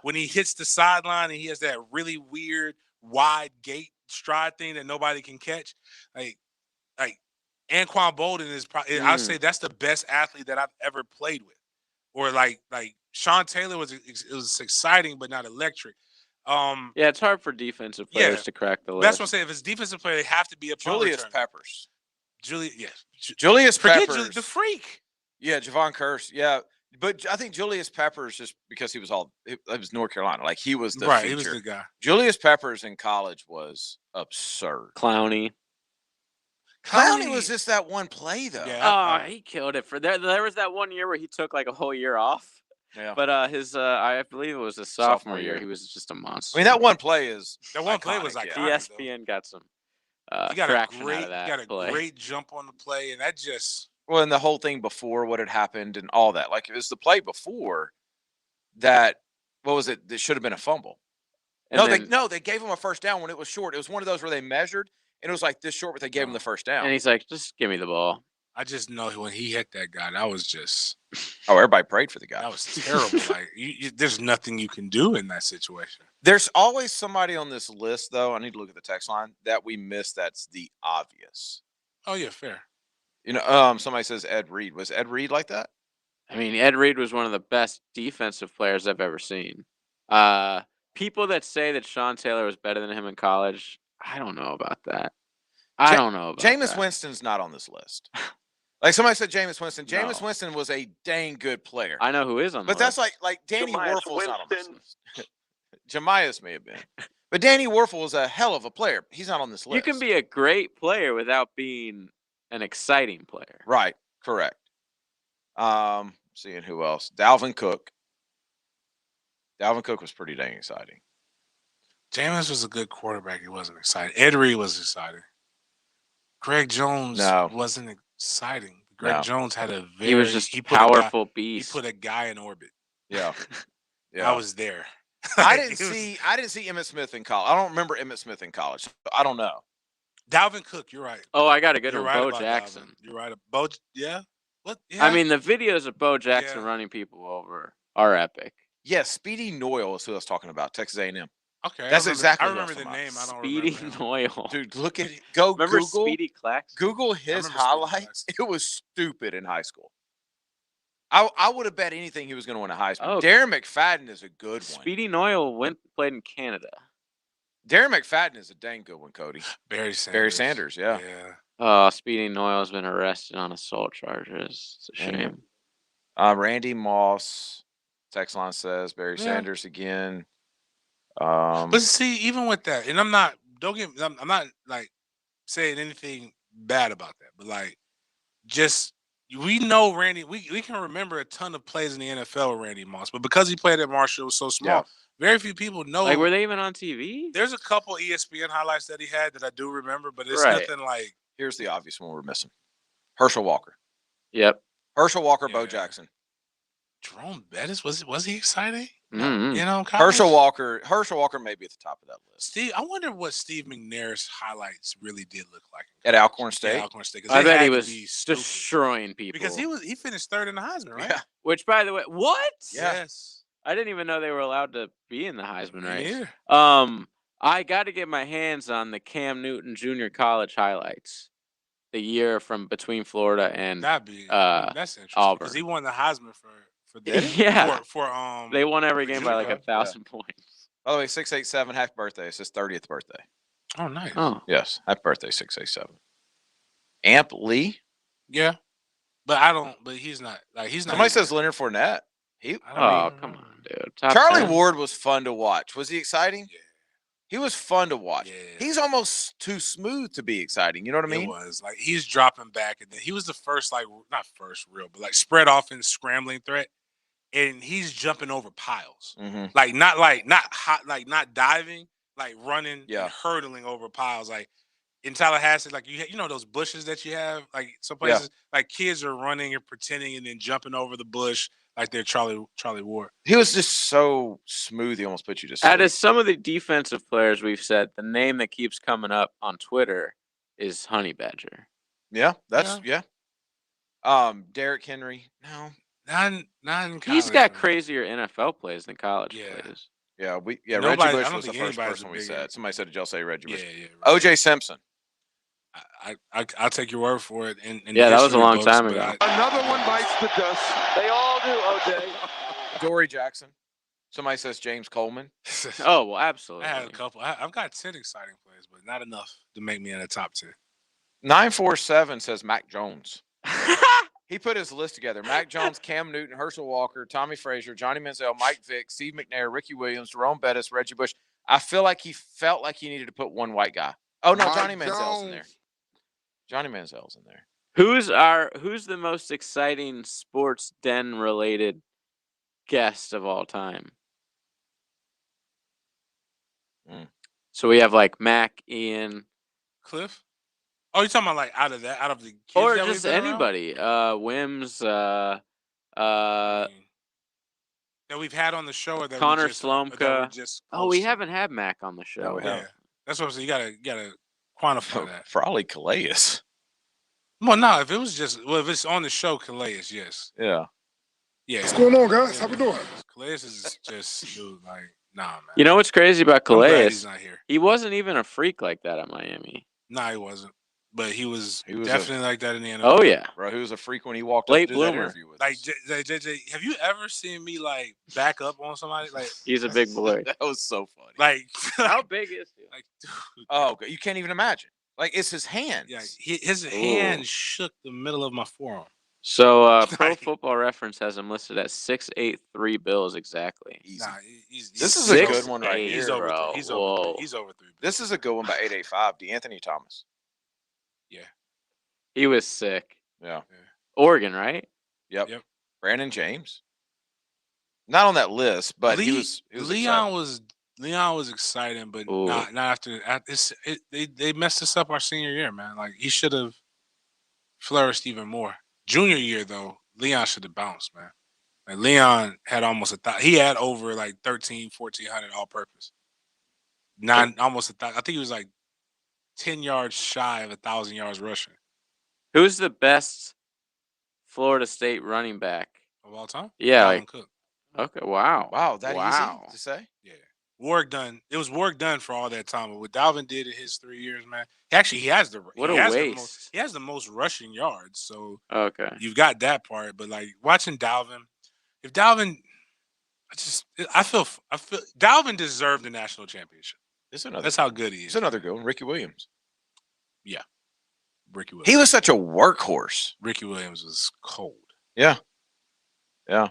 when he hits the sideline and he has that really weird wide gait stride thing that nobody can catch. Like Anquan Bolden is probably I'd say that's the best athlete that I've ever played with. Or like Sean Taylor was exciting but not electric. Yeah, it's hard for defensive players to crack the list. That's what I'm saying. If it's defensive player, they have to be a Julius Peppers. Julius Peppers. The freak. Yeah, Javon Curse. Yeah. But I think Julius Peppers, just because he was North Carolina. Like he was the feature. He was the guy. Julius Peppers in college was absurd. Clowney was just that one play though. Yeah. He killed it. There was that one year where he took like a whole year off. Yeah. But his I believe it was his sophomore year. He was just a monster. I mean, that one play was iconic. ESPN got some he got traction out of that. Got a play. great jump on the play, and that just and the whole thing before what had happened and all that. Like it was the play before that. What was it? That should have been a fumble. They gave him a first down when it was short. It was one of those where they measured and it was like this short, but they gave him the first down. And he's like, "Just give me the ball." I just know when he hit that guy, that was just. Oh, everybody prayed for the guy. That was terrible. Like, there's nothing you can do in that situation. There's always somebody on this list, though. I need to look at the text line that we missed. That's the obvious. Oh yeah, fair. You know, somebody says Ed Reed. Was Ed Reed like that? I mean, Ed Reed was one of the best defensive players I've ever seen. People that say that Sean Taylor was better than him in college, I don't know about that. I don't know about Jameis that. Winston's not on this list. Like somebody said, Jameis Winston. Jameis Winston was a dang good player. I know who is on the list. But that's like Danny Werfel's not on this list. Jamias may have been. But Danny Werfel was a hell of a player. He's not on this list. You can be a great player without being an exciting player. Right. Correct. Seeing who else. Dalvin Cook. Dalvin Cook was pretty dang exciting. Jameis was a good quarterback. He wasn't exciting. Ed Reed was exciting. Greg Jones wasn't exciting. Greg Jones had a very. He was just powerful beast. He put a guy in orbit. Yeah, I was there. I didn't see Emmitt Smith in college. I don't remember Emmitt Smith in college. I don't know. Dalvin Cook, you're right. Oh, I got a good one. Right, Bo Jackson. Dalvin. You're right. Bo, yeah. What? Yeah. I mean, the videos of Bo Jackson running people over are epic. Yeah, Speedy Noyle is who I was talking about. Texas A&M. Okay, that's exactly. I remember the name. I don't Speedy remember Noyle. Dude, look at it. Go remember Google Speedy Clax? Google his highlights. It was stupid in high school. I would have bet anything he was going to win a Heisman. Oh, Darren McFadden is a good one. Speedy Noyle played in Canada. Darren McFadden is a dang good one, Cody. Barry Sanders. Barry Sanders, yeah. Speedy Noyle has been arrested on assault charges. It's a shame. Randy Moss, text line says Barry Sanders again. But see, even with that, and I'm not like saying anything bad about that, but like just We know Randy. We can remember a ton of plays in the NFL with Randy Moss, but because he played at Marshall, it was so small. Very few people know. Like, were they even on TV? There's a couple ESPN highlights that he had that I do remember, but it's nothing like. Here's the obvious one we're missing: Herschel Walker. Yep. Herschel Walker, Bo Jackson. Jerome Bettis, was he exciting? Mm-hmm. You know, Herschel Walker may be at the top of that list. Steve, I wonder what Steve McNair's highlights really did look like at Alcorn State. Yeah, Alcorn State, I bet he was destroying people because he finished third in the Heisman, right? Yeah. Which, by the way, what? Yes. I didn't even know they were allowed to be in the Heisman race. Yeah. I got to get my hands on the Cam Newton Junior College highlights. The year from between Florida and that's interesting Auburn, because he won the Heisman for that. For they won every game by like 1,000 points. By the way, 687, happy birthday! It's his 30th birthday. Oh, nice. Oh, yes, happy birthday, 687. Amp Lee. Yeah, but he's not Somebody says Leonard Fournette. Come on, dude. Charlie Ward was fun to watch. Was he exciting? Yeah. He was fun to watch. Yeah. He's almost too smooth to be exciting. You know what I mean? It was like he's dropping back, and then he was the first, not first real, but like spread offense scrambling threat, and he's jumping over piles, not diving, like running, and hurdling over piles. Like in Tallahassee, like you know those bushes that you have, like some places, like kids are running and pretending, and then jumping over the bush. Like they're Charlie Ward. He was just so smooth. He almost put you to sleep. Out of some of the defensive players we've said, the name that keeps coming up on Twitter is Honey Badger. Yeah, Derrick Henry. No, not in college. He's got crazier NFL plays than college plays. Yeah, Reggie Bush was the first person we said. Somebody said, "Did y'all say Reggie Bush?" Yeah. Right. O.J. Simpson. I'll take your word for it. And that was a long time ago. Another one bites the dust. They all do, OJ. Dory Jackson. Somebody says James Coleman. Oh, well, absolutely. I had a couple. I've got 10 exciting plays, but not enough to make me in the top 10. 947 says Mac Jones. He put his list together. Mac Jones, Cam Newton, Herschel Walker, Tommy Frazier, Johnny Manziel, Mike Vick, Steve McNair, Ricky Williams, Jerome Bettis, Reggie Bush. I feel like he felt like he needed to put one white guy. Oh, no, Johnny Manziel's in there. Johnny Manziel's in there. Who's the most exciting sports den related guest of all time? So we have like Mac, Ian, Cliff. Oh, you're talking about like out of the kids or that just anybody. Wims. That we've had on the show, or that Connor just, Slomka. We haven't had Mac on the show. No, yeah, that's what I'm saying. You gotta quantify that. Probably Calais. Well, no, if it's on the show, Calais, yes. Yeah. Yeah. What's going on, guys? How we doing? Calais is just like, nah, man. You know what's crazy about Calais? He's not here. He wasn't even a freak like that at Miami. Nah, he wasn't. But he was definitely like that in the NFL. Oh yeah, bro. He was a freak when he walked late up to bloomer. that interview with like JJ. Have you ever seen me like back up on somebody? Like he's a big boy. That was so funny. Like how big is he? Like, dude, oh, you can't even imagine. Like it's his hands. Yeah, his hand shook the middle of my forearm. So Pro Football Reference has him listed at 6'8" bills exactly. Easy. Nah, this is a good one right here. He's over. Bro. He's over 3. This is a good one by 885. DeAnthony Thomas. Yeah. He was sick. Yeah. Oregon, right? Yep. Brandon James. Not on that list, but he was Leon was exciting, but not after this. They messed us up our senior year, man. Like he should have flourished even more. Junior year though, Leon should have bounced, man. Like Leon had almost he had over like 1,400 all purpose. Almost 1,000. I think he was like 10 yards shy of 1,000 yards rushing. Who's the best Florida State running back of all time? Yeah, Dalvin Cook. Okay, wow. Wow, easy to say? Yeah. Work done. It was work done for all that time. But what Dalvin did in his 3 years, man, he has the waste. He has the most rushing yards. So you've got that part. But like watching Dalvin, I feel Dalvin deserved the national championship. That's how good he is. It's another good one. Ricky Williams. Yeah. Ricky Williams. He was such a workhorse. Ricky Williams was cold. Yeah. Yeah.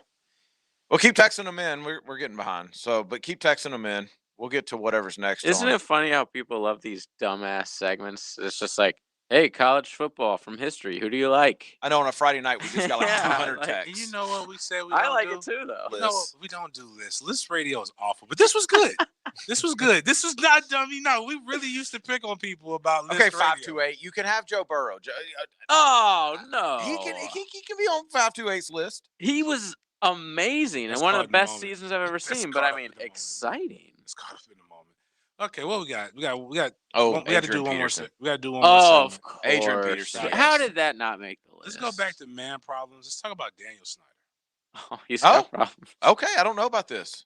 Well, keep texting them in. We're getting behind. But keep texting them in. We'll get to whatever's next. Isn't it funny how people love these dumbass segments? It's just like Hey, college football from history. Who do you like? I know on a Friday night we just got like Yeah, 200 like- texts. You know what we say we I don't like do? it too, though. You know what? We don't do this. List radio is awful, but this was good. This was good. This was not dummy. No, we really used to pick on people about list Okay, radio. 528. You can have Joe Burrow. Oh, no. He can be on 528's list. He was amazing That's and one of caught the in the best moment. seasons I've ever That's seen. But caught I up mean, in the moment. exciting. It's caught up in the moment. Okay, what we got? We got. Oh, we got to Adrian do one more. Peterson. We got to do one more. Oh, segment. of course. Adrian Peterson. How did that not make the list? Let's go back to man problems. Let's talk about Daniel Snyder. Oh, he's got problems. Okay, I don't know about this.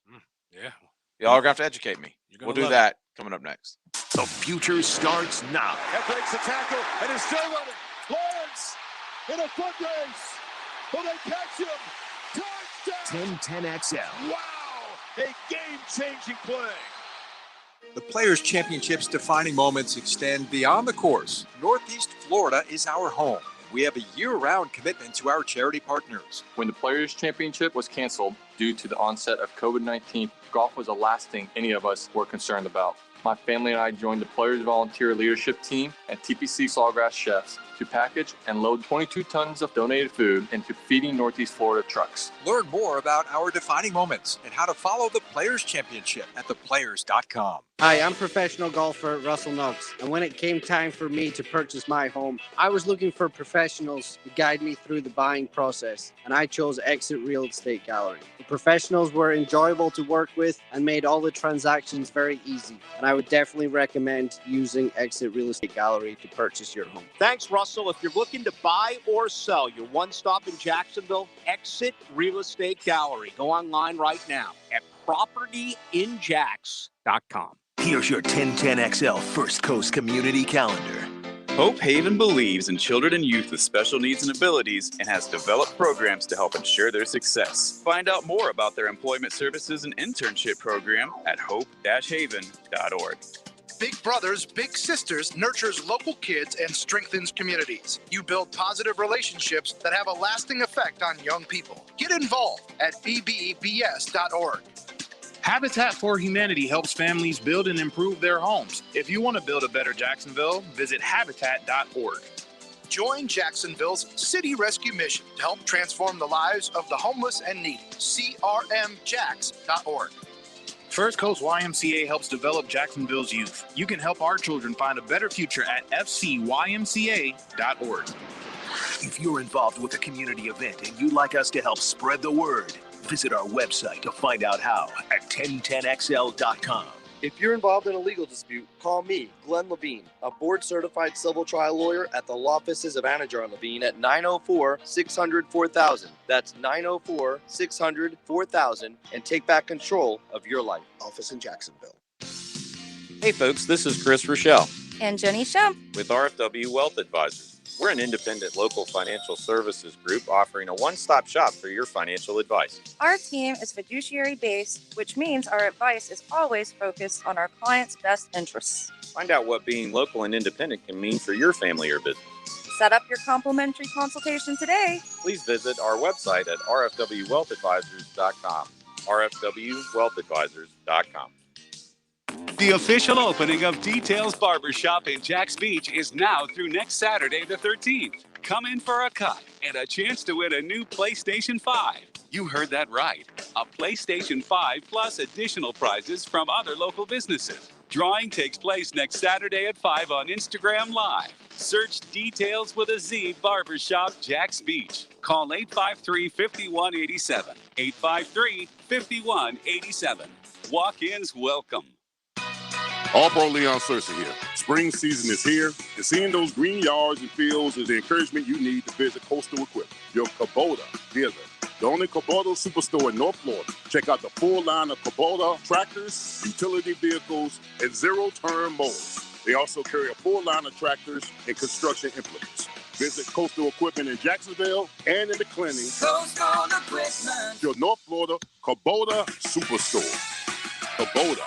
Yeah. Y'all are going to have to educate me. gonna We'll do love that coming up next. The future starts now. That breaks the tackle and is still running. Lawrence in a foot race. Will they catch him? Touchdown! 10-10 XL. Wow! A game-changing play. The Players' Championships defining moments extend beyond the course. Northeast Florida is our home. We have a year-round commitment to our charity partners. When the Players' Championship was canceled due to the onset of COVID-19, golf was the last thing any of us were concerned about. My family and I joined the Players Volunteer Leadership Team at TPC Sawgrass Chefs to package and load 22 tons of donated food into feeding Northeast Florida trucks. Learn more about our defining moments and how to follow the Players' Championship at theplayers.com. Hi, I'm professional golfer Russell Knox, and when it came time for me to purchase my home, I was looking for professionals to guide me through the buying process, and I chose Exit Real Estate Gallery. The professionals were enjoyable to work with and made all the transactions very easy, and I would definitely recommend using Exit Real Estate Gallery to purchase your home. Thanks, Russell. If you're looking to buy or sell your one-stop in Jacksonville, Exit Real Estate Gallery. Go online right now at propertyinjax.com. Here's your 10-10 XL First Coast Community Calendar. Hope Haven believes in children and youth with special needs and abilities and has developed programs to help ensure their success. Find out more about their employment services and internship program at hope-haven.org. Big Brothers Big Sisters nurtures local kids and strengthens communities. You build positive relationships that have a lasting effect on young people. Get involved at bbbs.org. Habitat for Humanity helps families build and improve their homes. If you want to build a better Jacksonville, visit habitat.org. Join Jacksonville's City Rescue Mission to help transform the lives of the homeless and needy. crmjax.org. First Coast YMCA helps develop Jacksonville's youth. You can help our children find a better future at fcymca.org. If you're involved with a community event and you'd like us to help spread the word, visit our website to find out how at 1010xl.com. If you're involved in a legal dispute, call me, Glenn Levine, a board-certified civil trial lawyer at the law offices of Anajar and Levine at 904-600-4000. That's 904-600-4000, and take back control of your life. Office in Jacksonville. Hey folks, this is Chris Rochelle and Jenny Shemp with RFW Wealth Advisors. We're an independent local financial services group offering a one-stop shop for your financial advice. Our team is fiduciary-based, which means our advice is always focused on our clients' best interests. Find out what being local and independent can mean for your family or business. Set up your complimentary consultation today. Please visit our website at rfwwealthadvisors.com. rfwwealthadvisors.com. The official opening of Details Barbershop in Jacks Beach is now through next Saturday, the 13th. Come in for a cut and a chance to win a new PlayStation 5. You heard that right. A PlayStation 5 plus additional prizes from other local businesses. Drawing takes place next Saturday at 5 on Instagram Live. Search Details with a Z Barbershop Jacks Beach. Call 853-5187. 853-5187. Walk-ins welcome. All-Pro Leon Searcy here. Spring season is here, and seeing those green yards and fields is the encouragement you need to visit Coastal Equipment, your Kubota dealer. The only Kubota superstore in North Florida. Check out the full line of Kubota tractors, utility vehicles, and zero-turn mowers. They also carry a full line of tractors and construction implements. Visit Coastal Equipment in Jacksonville and in the clinic. Coastal Equipment. Your North Florida Kubota superstore. Kubota.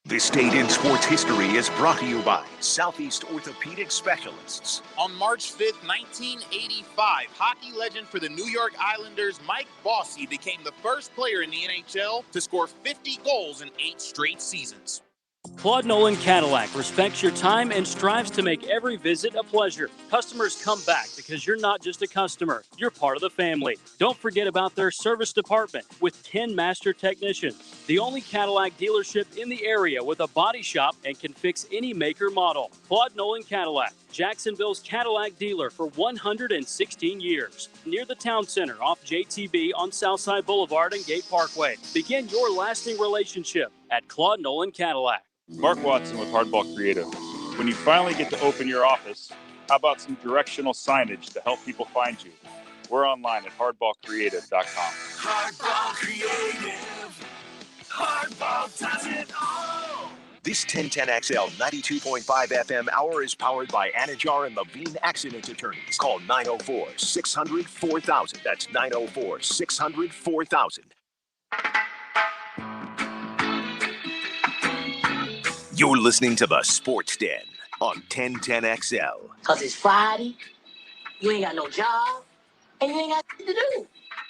This date in sports history is brought to you by Southeast Orthopedic Specialists. On March 5th, 1985, hockey legend for the New York Islanders, Mike Bossy, became the first player in the NHL to score 50 goals in 8 straight seasons. Claude Nolan Cadillac respects your time and strives to make every visit a pleasure. Customers come back because you're not just a customer, you're part of the family. Don't forget about their service department with 10 master technicians. The only Cadillac dealership in the area with a body shop and can fix any maker model. Claude Nolan Cadillac, Jacksonville's Cadillac dealer for 116 years. Near the town center off JTB on Southside Boulevard and Gate Parkway. Begin your lasting relationship at Claude Nolan Cadillac. Mark Watson with Hardball Creative. When you finally get to open your office, how about some directional signage to help people find you? We're online at hardballcreative.com. Hardball Creative. Hardball does it all. This 1010XL 92.5 FM hour is powered by Anajar and Levine Accident Attorneys. Call 904-600-4000. That's 904-600-4000. You're listening to the Sports Den on 1010XL. Because it's Friday, you ain't got no job, and you ain't got nothing to do.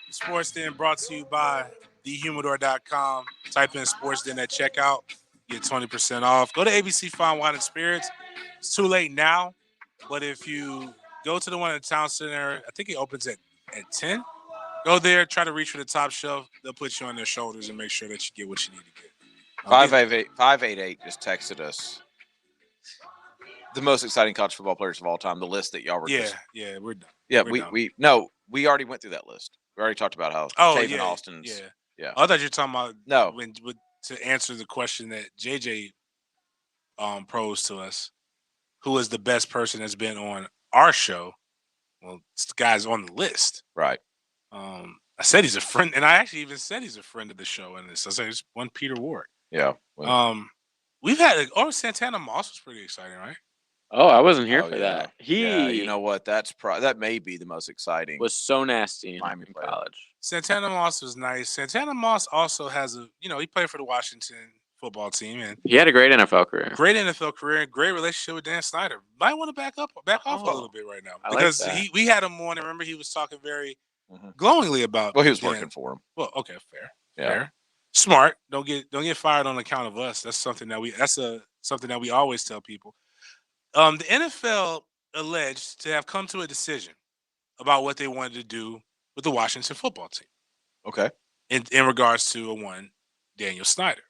Sports Den brought to you by thehumidor.com. Type in Sports Den at checkout. Get 20% off. Go to ABC Fine Wine and Spirits. It's too late now, but if you go to the one at the Town Center, I think it opens at 10. Go there, try to reach for the top shelf. They'll put you on their shoulders and make sure that you get what you need to get. 588 just texted us the most exciting college football players of all time. The list that y'all were Yeah, we're done. Yeah, We're done. we already went through that list. We already talked about how Taven Austin's. Yeah. I thought you were talking about No. to answer the question that JJ posed to us. Who is the best person that's been on our show? Well, it's the guy's on the list. Right. I said he's a friend, and I actually even said he's a friend of the show in this. I said it's one Peter Ward. Yeah. We've had Santana Moss was pretty exciting, right? Oh, I wasn't here for that. You know what? That may be the most exciting. Was so nasty in player. college. Santana Moss was nice. Santana Moss also has he played for the Washington football team, and he had a great NFL career. Great relationship with Dan Snyder. Might want to back off a little bit right now because we had him on, and remember he was talking very glowingly about. Well, he was working for him. Well, okay, fair. Yeah. Fair. Smart. Don't get fired on account of us. That's something that we always tell people. The NFL alleged to have come to a decision about what they wanted to do with the Washington football team. Okay. In regards to one Daniel Snyder.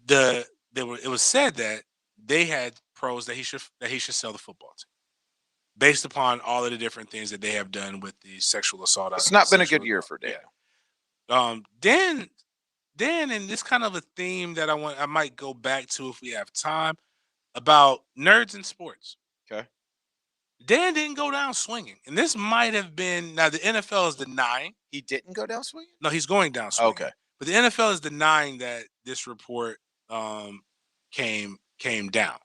It was said that they had pros that he should sell the football team based upon all of the different things that they have done with the sexual assault. It's not been a good year for Dan. Dan, and this kind of a theme that I might go back to if we have time, about nerds in sports. Okay. Dan didn't go down swinging, and this might have been now the NFL is denying he didn't go down swinging. No, he's going down swinging. Okay, but the NFL is denying that this report came down.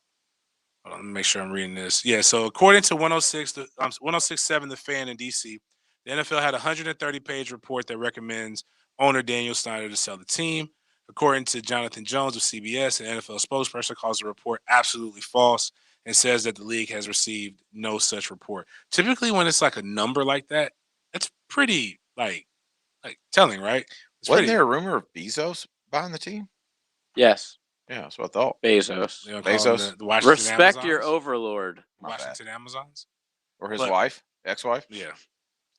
Hold on, let me make sure I'm reading this. Yeah, so according to 106.7 The Fan in DC, the NFL had a 130-page report that recommends owner Daniel Snyder to sell the team. According to Jonathan Jones of CBS, an NFL spokesperson calls the report absolutely false and says that the league has received no such report. Typically, when it's like a number like that, that's pretty like telling, right? Wasn't there a rumor of Bezos buying the team? Yes. Yeah, that's what I thought. Bezos. The Washington Respect Amazons? your overlord. Washington Amazons? Or his wife, ex-wife? Yeah.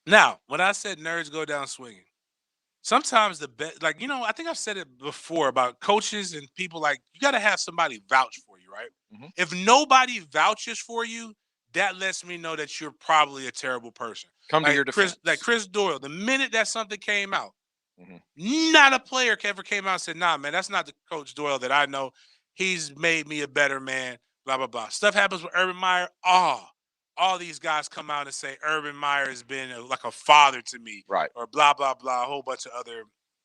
Now, when I said nerds go down swinging, sometimes the best, I think I've said it before about coaches and people, you got to have somebody vouch for you, right? Mm-hmm. If nobody vouches for you, that lets me know that you're probably a terrible person. Come to your defense. Chris Doyle, the minute that something came out, not a player ever came out and said, nah, man, that's not the Coach Doyle that I know. He's made me a better man, blah, blah, blah. Stuff happens with Urban Meyer. All these guys come out and say Urban Meyer has been like a father to me. Right. Or blah, blah, blah, a whole bunch of other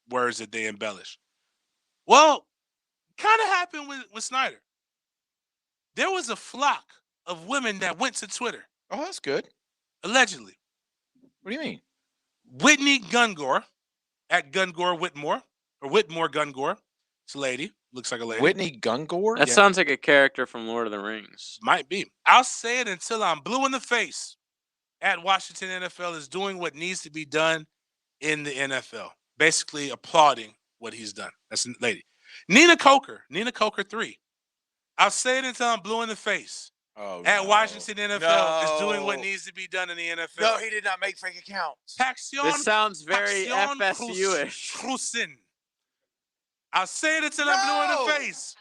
words that they embellish. Well, kind of happened with Snyder. There was a flock of women that went to Twitter. Oh, that's good. Allegedly. What do you mean? Whitney Gungor, at Gungor Whitmore, or Whitmore Gungor. It's a lady. Looks like a lady. Whitney Gungor? That sounds like a character from Lord of the Rings. Might be. I'll say it until I'm blue in the face. At Washington NFL is doing what needs to be done in the NFL. Basically applauding what he's done. That's a lady. Nina Coker 3. I'll say it until I'm blue in the face. Oh, At no. Washington NFL is doing what No. needs to be done in the NFL. No, he did not make fake accounts. This sounds very Paxion FSU-ish. Cruisin'. I'll say it until I'm blue in the face.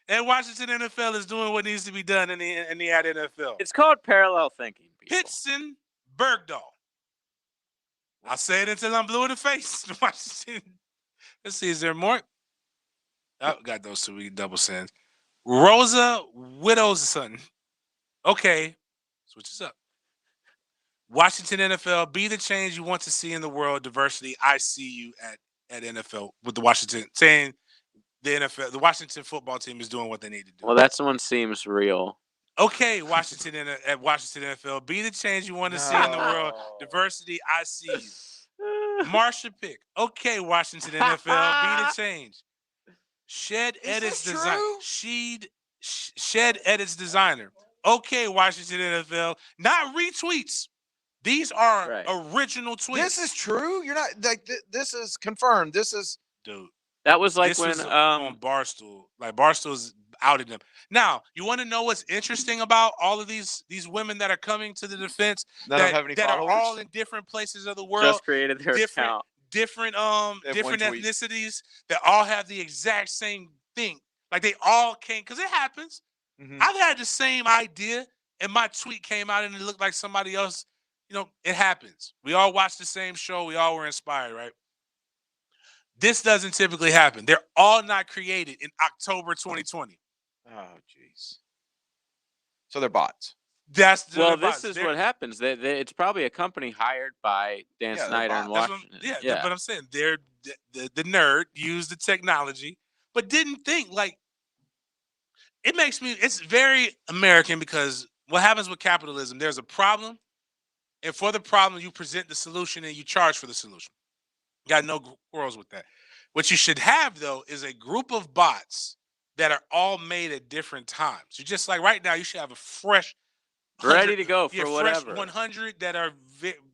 And Washington NFL is doing what needs to be done in the NFL. It's called parallel thinking. Pitson Bergdahl. I'll say it until I'm blue in the face. Washington. Let's see, is there more? Oh, got those two. We double sends. Rosa Widow's son. Okay. Switch this up. Washington NFL, be the change you want to see in the world. Diversity. I see you at NFL with the Washington saying the NFL, the Washington football team is doing what they need to do. Well, that one seems real. Okay, Washington at Washington NFL, be the change you want to see in the world. Diversity, I see you. Marsha Pick. Okay, Washington NFL, be the change. Shed Edits design. Shed Edits designer. Okay, Washington NFL, not retweets. These are original tweets. This is true. You're not like this is confirmed. This is dude. That was like this when was on Barstool. Like Barstool's outed them. Now, you want to know what's interesting about all of these women that are coming to the defense that are all in different places of the world, just created their account. different ethnicities that all have the exact same thing. Like they all came because it happens. Mm-hmm. I've had the same idea, and my tweet came out and it looked like somebody else. You know, it happens. We all watched the same show. We all were inspired, right? This doesn't typically happen. They're all not created in October 2020. Oh, jeez. So they're bots. This is what happens. It's probably a company hired by Dan Snyder in Washington. But I'm saying they're the nerd used the technology, but didn't think like it makes me. It's very American because what happens with capitalism? There's a problem, and for the problem, you present the solution and you charge for the solution. Got no quarrels with that. What you should have though is a group of bots that are all made at different times. So just like right now, you should have a fresh, ready to go for whatever. Fresh 100 that are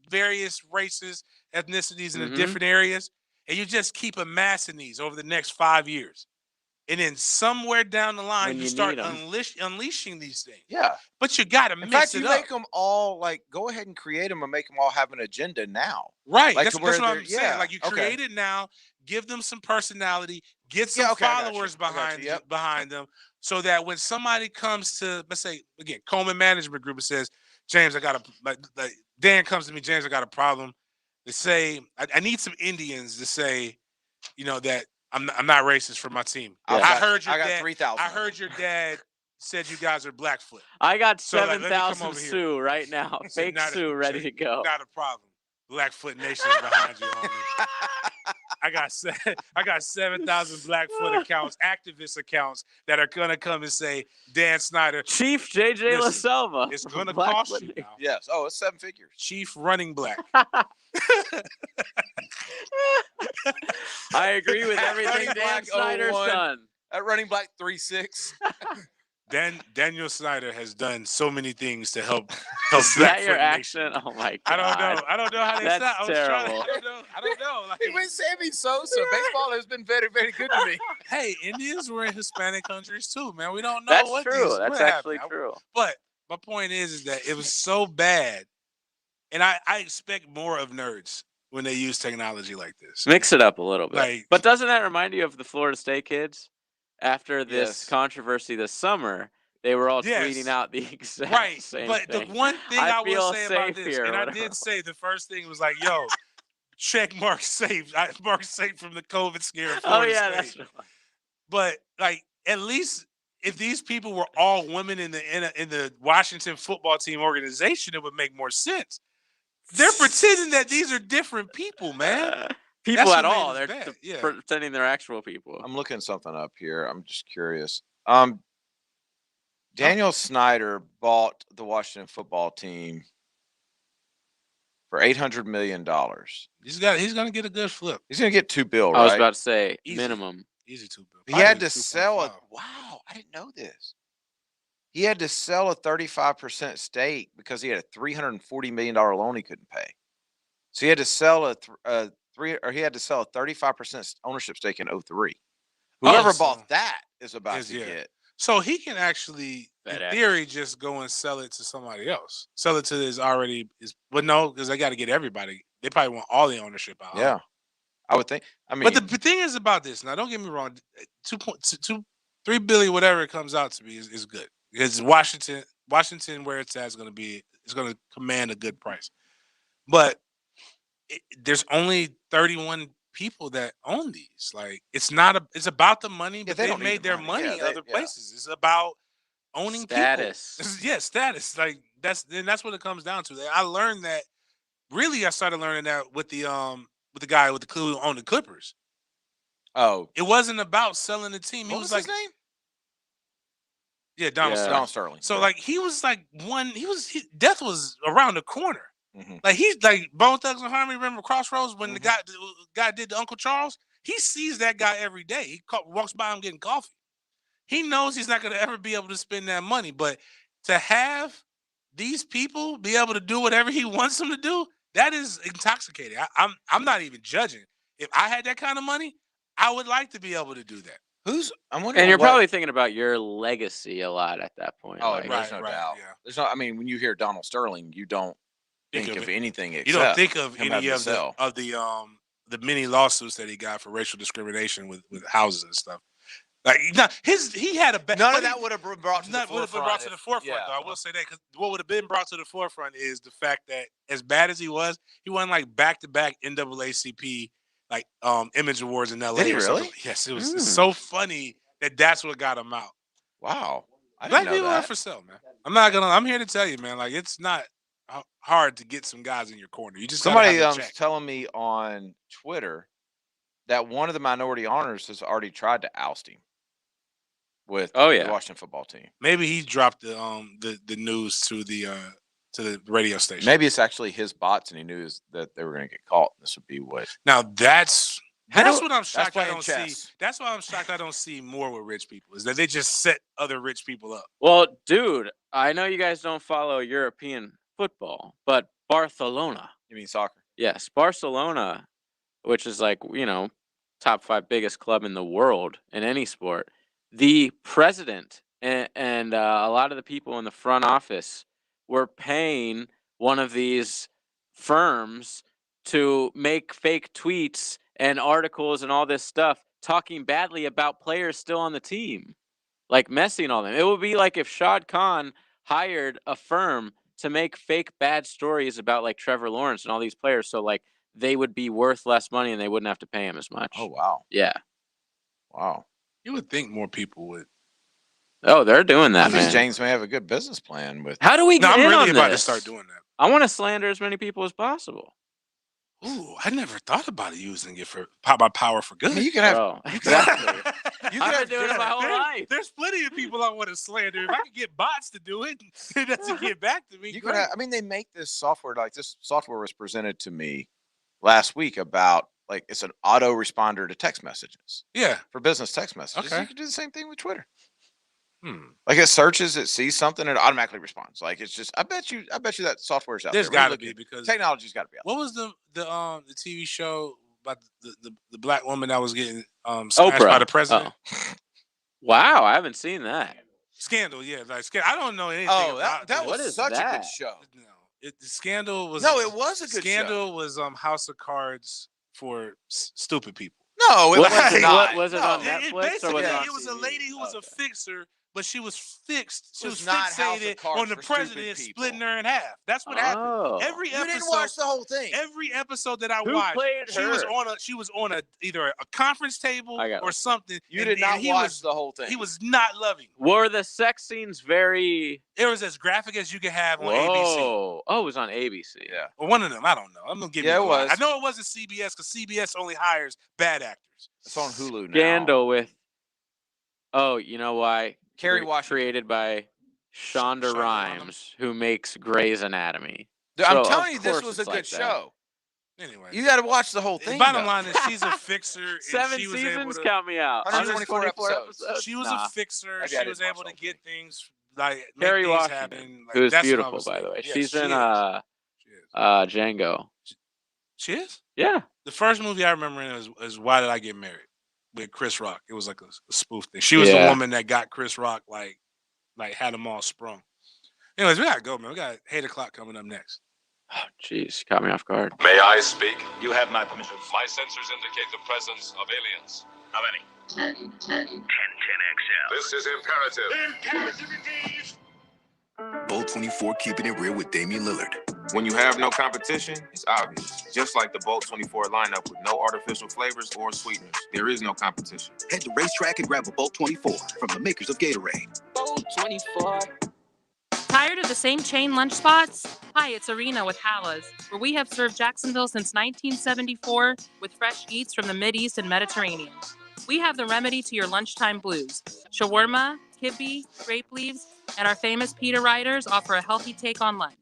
various races, ethnicities in the different areas, and you just keep amassing these over the next 5 years. And then somewhere down the line, you start unleashing these things. Yeah. But you got to mix it up. In fact, you make them all, like, go ahead and create them and make them all have an agenda now. Right. Like that's what I'm saying. Like, you create it now, give them some personality, get some followers behind them, so that when somebody comes to, let's say, again, Coleman Management Group, and says, James, I got a, like Dan comes to me, James, I got a problem. To say, I need some Indians to say, you know, that I'm not racist for my team. Yeah. I heard your I got dad. 3,000. I heard your dad said you guys are Blackfoot. I got So, like, 7,000 Sioux right now. Fake Sioux ready to go. Not a problem. Blackfoot Nation is behind you, homie. I got 7,000 Blackfoot accounts, activist accounts that are gonna come and say Dan Snyder, Chief JJ LaSelva. It's gonna cost you now. Yes. Oh, it's 7 figures. Chief Running Black. I agree with everything Dan Snyder's done. At Running Black 3-6. Daniel Snyder has done so many things to help Is that Blackfoot your Nation. accent? Oh my god! I don't know how they That's sound. terrible. I don't know. Like, He went Sammy Sosa. Baseball has been very, very good to me. hey, Indians were in Hispanic countries too, man. We don't know That's what true. these- That's what actually happened. true. But my point is that it was so bad, and I expect more of nerds when they use technology like this. Mix it up a little bit. Like- But doesn't that remind you of the Florida State kids? After this controversy this summer, they were all tweeting out the exact same but thing. the one thing I will feel say about safe this, here, and I whatever. did say the first thing was like, yo, check Mark safe. Mark safe from the COVID scare. Of Oh Florida yeah, State. that's right. But like, at least if these people were all women in the Washington football team organization, it would make more sense. They're pretending that these are different people, man. People That's at what made all. it They're bad. pretending they're actual people. I'm looking something up here. I'm just curious. Daniel Snyder bought the Washington football team for $800 million. He's gonna get a good flip. He's gonna get $2 billion, I was right? about to say Easy. minimum. Easy $2 billion. He had to sell it. Wow, I didn't know this. He had to sell a 35% stake because he had a $340 million loan he couldn't pay. So he had to sell a 35% ownership stake in 03. Whoever bought that is about to get. So he can actually, in theory, just go and sell it to somebody else. Sell it to his but no, because they got to get everybody. They probably want all the ownership out. Yeah, I would think. I mean, but the thing is about this. Now, don't get me wrong. 3 billion, whatever it comes out to be, is good because Washington, where it's at, is going to command a good price. But there's only 31 people that own these. Like, it's about the money, but they've made their money in other places. It's about owning status. People. Yeah, status. Like that's what it comes down to. I learned that. Really, I started learning that with the guy with the clue who owned the Clippers. Oh, it wasn't about selling the team. He what was his like, name? Yeah, Donald Sterling. So like he was like death was around the corner. Mm-hmm. Like he's like Bone Thugs and Harmony. Remember Crossroads when the guy did the Uncle Charles? He sees that guy every day. He walks by him getting coffee. He knows he's not going to ever be able to spend that money. But to have these people be able to do whatever he wants them to do, that is intoxicating. I'm not even judging. If I had that kind of money, I would like to be able to do that. I'm wondering. And you're probably thinking about your legacy a lot at that point. Oh, like, there's no doubt. Yeah. There's no. I mean, when you hear Donald Sterling, you don't think of anything except you don't think of him any having of the many lawsuits that he got for racial discrimination with houses and stuff. Like he had a none of that would have been brought to the forefront. Would have been brought to the forefront. Though. I will say that because what would have been brought to the forefront is the fact that as bad as he won like back-to-back NAACP like image awards in LA. Did he really? Yes, it was so funny that's what got him out. Wow, Black people are for sale, man. I'm here to tell you, man. Like it's not hard to get some guys in your corner. You just somebody telling me on Twitter that one of the minority owners has already tried to oust him with the Washington football team. Maybe he dropped the news to the radio station. Maybe it's actually his bots, and he knew that they were going to get caught. This would be what. Now that's what I'm shocked I don't see. That's why I'm shocked I don't see more with rich people. Is that they just set other rich people up? Well, dude, I know you guys don't follow European football, but Barcelona. You mean soccer? Yes, Barcelona, which is like top 5 biggest club in the world in any sport. The president and a lot of the people in the front office were paying one of these firms to make fake tweets and articles and all this stuff talking badly about players still on the team, like Messi and all them. It would be like if Shad Khan hired a firm to make fake bad stories about like Trevor Lawrence and all these players, so like they would be worth less money and they wouldn't have to pay him as much. Oh, wow. Yeah. Wow. You would think more people would. Oh, they're doing that, man. James may have a good business plan with. How do we get I'm in really on about this? to start doing that. I want to slander as many people as possible. Ooh, I never thought about using it for power for good. I mean, you can have. Bro, You can have. You I've can been doing it my whole life. There's plenty of people I want to slander. If I could get bots to do it, to get back to me. You can have, I mean, they make this software. Like this software was presented to me last week about like it's an auto responder to text messages. Yeah, for business text messages. Okay. You can do the same thing with Twitter. Like it searches, it sees something, and it automatically responds. Like it's just, I bet you that software's out there. There's got to be because technology's got to be out. What was the TV show about the black woman that was getting smashed by the president? Oh. Wow, I haven't seen that. Scandal, yeah, like I don't know anything. Oh, about that was such a good show. No, the Scandal was it was a good Scandal was House of Cards for stupid people. No, it was not. Was it on Netflix or was it on was a lady who was a fixer, but she was fixed. She was not House fixated of Cards on the for president splitting her in half. That's what happened. Every episode, you didn't watch the whole thing. Every episode that I Who watched, played she her? was on either a conference table or something. You did not watch the whole thing. He was not loving. Were the sex scenes very? It was as graphic as you could have on Whoa. ABC. Oh, it was on ABC. Yeah. Well, one of them. I don't know. I'm gonna give you. Yeah, it was. I know it wasn't CBS because CBS only hires bad actors. It's on Hulu now. Scandal with. Oh, you know why? Kerry Washington. Created by Shonda Rhimes, who makes Grey's Anatomy. Dude, So, I'm telling of you, this course was a it's good like that. show. Anyway, You got to watch the whole thing. Bottom though. line is she's a fixer. And 7 she was able seasons, to, count me out. 124 episodes. She was a fixer. Maybe I She was didn't able watch to the whole get things like Kerry make things Washington, happen. Like, who's that's what I beautiful, was by the thinking. way. Yes, She's she in is. Django. She is? Yeah. The first movie I remember in is Why Did I Get Married? with Chris Rock. It was like a spoof thing. She was the woman that got Chris Rock, like had them all sprung. Anyways, we gotta go, man. We got 8 o'clock coming up next. Oh, jeez, caught me off guard. May I speak? You have my permission. My sensors indicate the presence of aliens. How many? 10XL. This is imperative. Imperative indeed. Bolt 24 keeping it real with Damian Lillard. When you have no competition, it's obvious. Just like the Bolt 24 lineup with no artificial flavors or sweeteners, there is no competition. Head to Racetrack and grab a Bolt 24 from the makers of Gatorade. Bolt 24. Tired of the same chain lunch spots? Hi, it's Arena with Halas, where we have served Jacksonville since 1974 with fresh eats from the Mideast and Mediterranean. We have the remedy to your lunchtime blues. Shawarma, kibbe, grape leaves, and our famous pita riders offer a healthy take on lunch.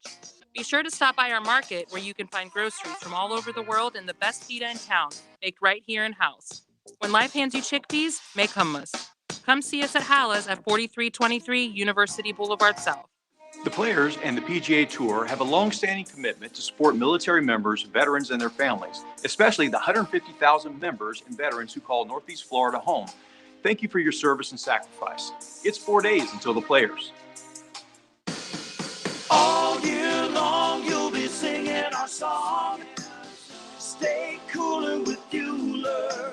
Be sure to stop by our market where you can find groceries from all over the world and the best pita in town, baked right here in-house. When life hands you chickpeas, make hummus. Come see us at Halas at 4323 University Boulevard South. The players and the PGA Tour have a long-standing commitment to support military members, veterans, and their families, especially the 150,000 members and veterans who call Northeast Florida home. Thank you for your service and sacrifice. It's 4 days until the players. All year long, you'll be singing our song. Stay cooler with Bueller.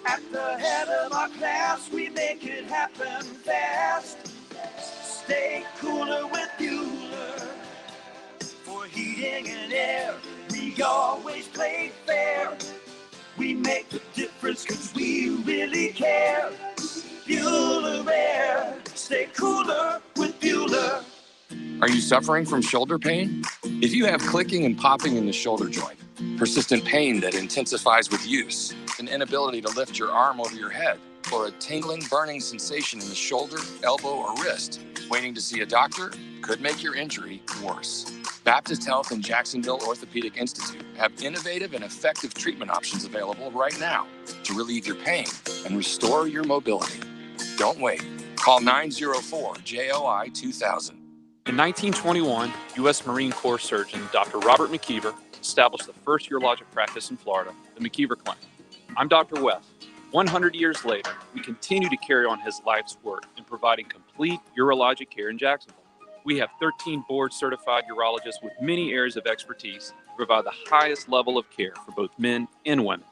At the head of our class, we make it happen fast. Stay cooler with Bueller. For heating and air, we always play fair. We make the difference because we really care. Bueller Air. Stay cooler with Bueller. Are you suffering from shoulder pain? If you have clicking and popping in the shoulder joint, persistent pain that intensifies with use, an inability to lift your arm over your head, or a tingling, burning sensation in the shoulder, elbow, or wrist, waiting to see a doctor could make your injury worse. Baptist Health and Jacksonville Orthopedic Institute have innovative and effective treatment options available right now to relieve your pain and restore your mobility. Don't wait. Call 904-JOI-2000. In 1921, U.S. Marine Corps surgeon Dr. Robert McKeever established the first urologic practice in Florida, the McKeever Clinic. I'm Dr. West. 100 years later, we continue to carry on his life's work in providing complete urologic care in Jacksonville. We have 13 board-certified urologists with many areas of expertise to provide the highest level of care for both men and women.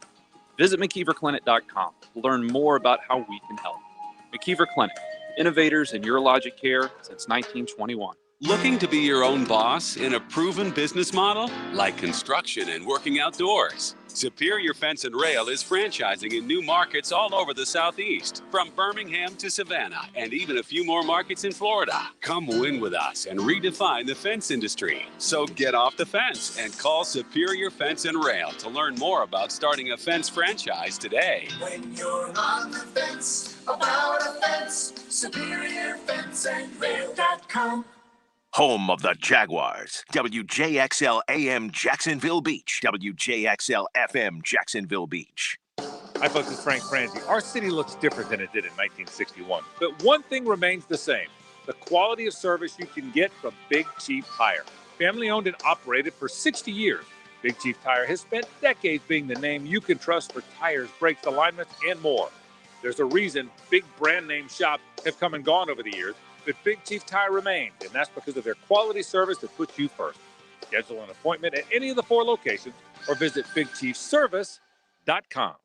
Visit McKeeverClinic.com to learn more about how we can help. McKeever Clinic, innovators in urologic care since 1921. Looking to be your own boss in a proven business model? Like construction and working outdoors. Superior Fence and Rail is franchising in new markets all over the Southeast, from Birmingham to Savannah, and even a few more markets in Florida. Come win with us and redefine the fence industry. So get off the fence and call Superior Fence and Rail to learn more about starting a fence franchise today. When you're on the fence about a fence, SuperiorFenceandRail.com. Home of the Jaguars. WJXL AM Jacksonville Beach. WJXL FM Jacksonville Beach. Hi, folks. It's Frank Franzi. Our city looks different than it did in 1961. But one thing remains the same. The quality of service you can get from Big Chief Tire. Family owned and operated for 60 years. Big Chief Tire has spent decades being the name you can trust for tires, brakes, alignments, and more. There's a reason big brand name shops have come and gone over the years, but Big Chief Tire remains, and that's because of their quality service that puts you first. Schedule an appointment at any of the 4 locations or visit BigChiefService.com.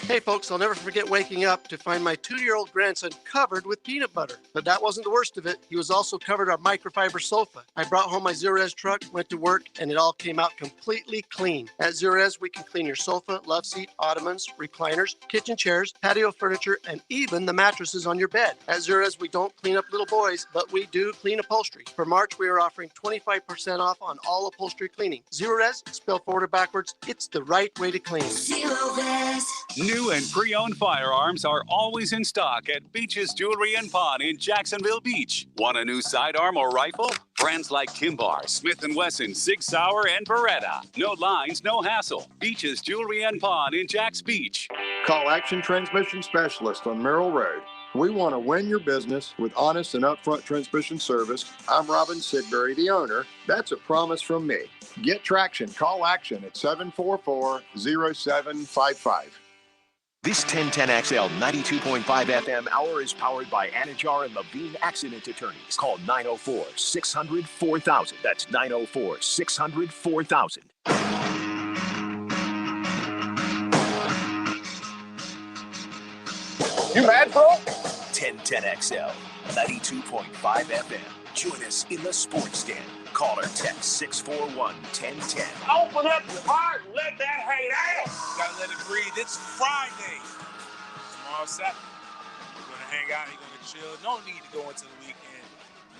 Hey folks, I'll never forget waking up to find my 2-year-old grandson covered with peanut butter. But that wasn't the worst of it. He was also covered on microfiber sofa. I brought home my Zerez truck, went to work, and it all came out completely clean. At Zerez, we can clean your sofa, love seat, ottomans, recliners, kitchen chairs, patio furniture, and even the mattresses on your bed. At Zerez, we don't clean up little boys, but we do clean upholstery. For March, we are offering 25% off on all upholstery cleaning. Zerez, spelled forward or backwards, it's the right way to clean. Zerez. New and pre-owned firearms are always in stock at Beach's Jewelry and Pawn in Jacksonville Beach. Want a new sidearm or rifle? Brands like Kimbar, Smith & Wesson, Sig Sauer, and Beretta. No lines, no hassle. Beach's Jewelry and Pawn in Jacks Beach. Call Action Transmission Specialist on Merrill Road. We want to win your business with honest and upfront transmission service. I'm Robin Sidbury, the owner. That's a promise from me. Get traction. Call Action at 744-0755. This 1010XL 92.5 FM hour is powered by Anajar and Levine Accident Attorneys. Call 904-600-4000. That's 904-600-4000. You mad, bro? 1010XL 92.5 FM. Join us in the sports den. Call or text 641-1010. Open up your heart and let that hate out. Gotta let it breathe. It's Friday. Tomorrow Saturday. You're gonna hang out. You're gonna chill. No need to go into the weekend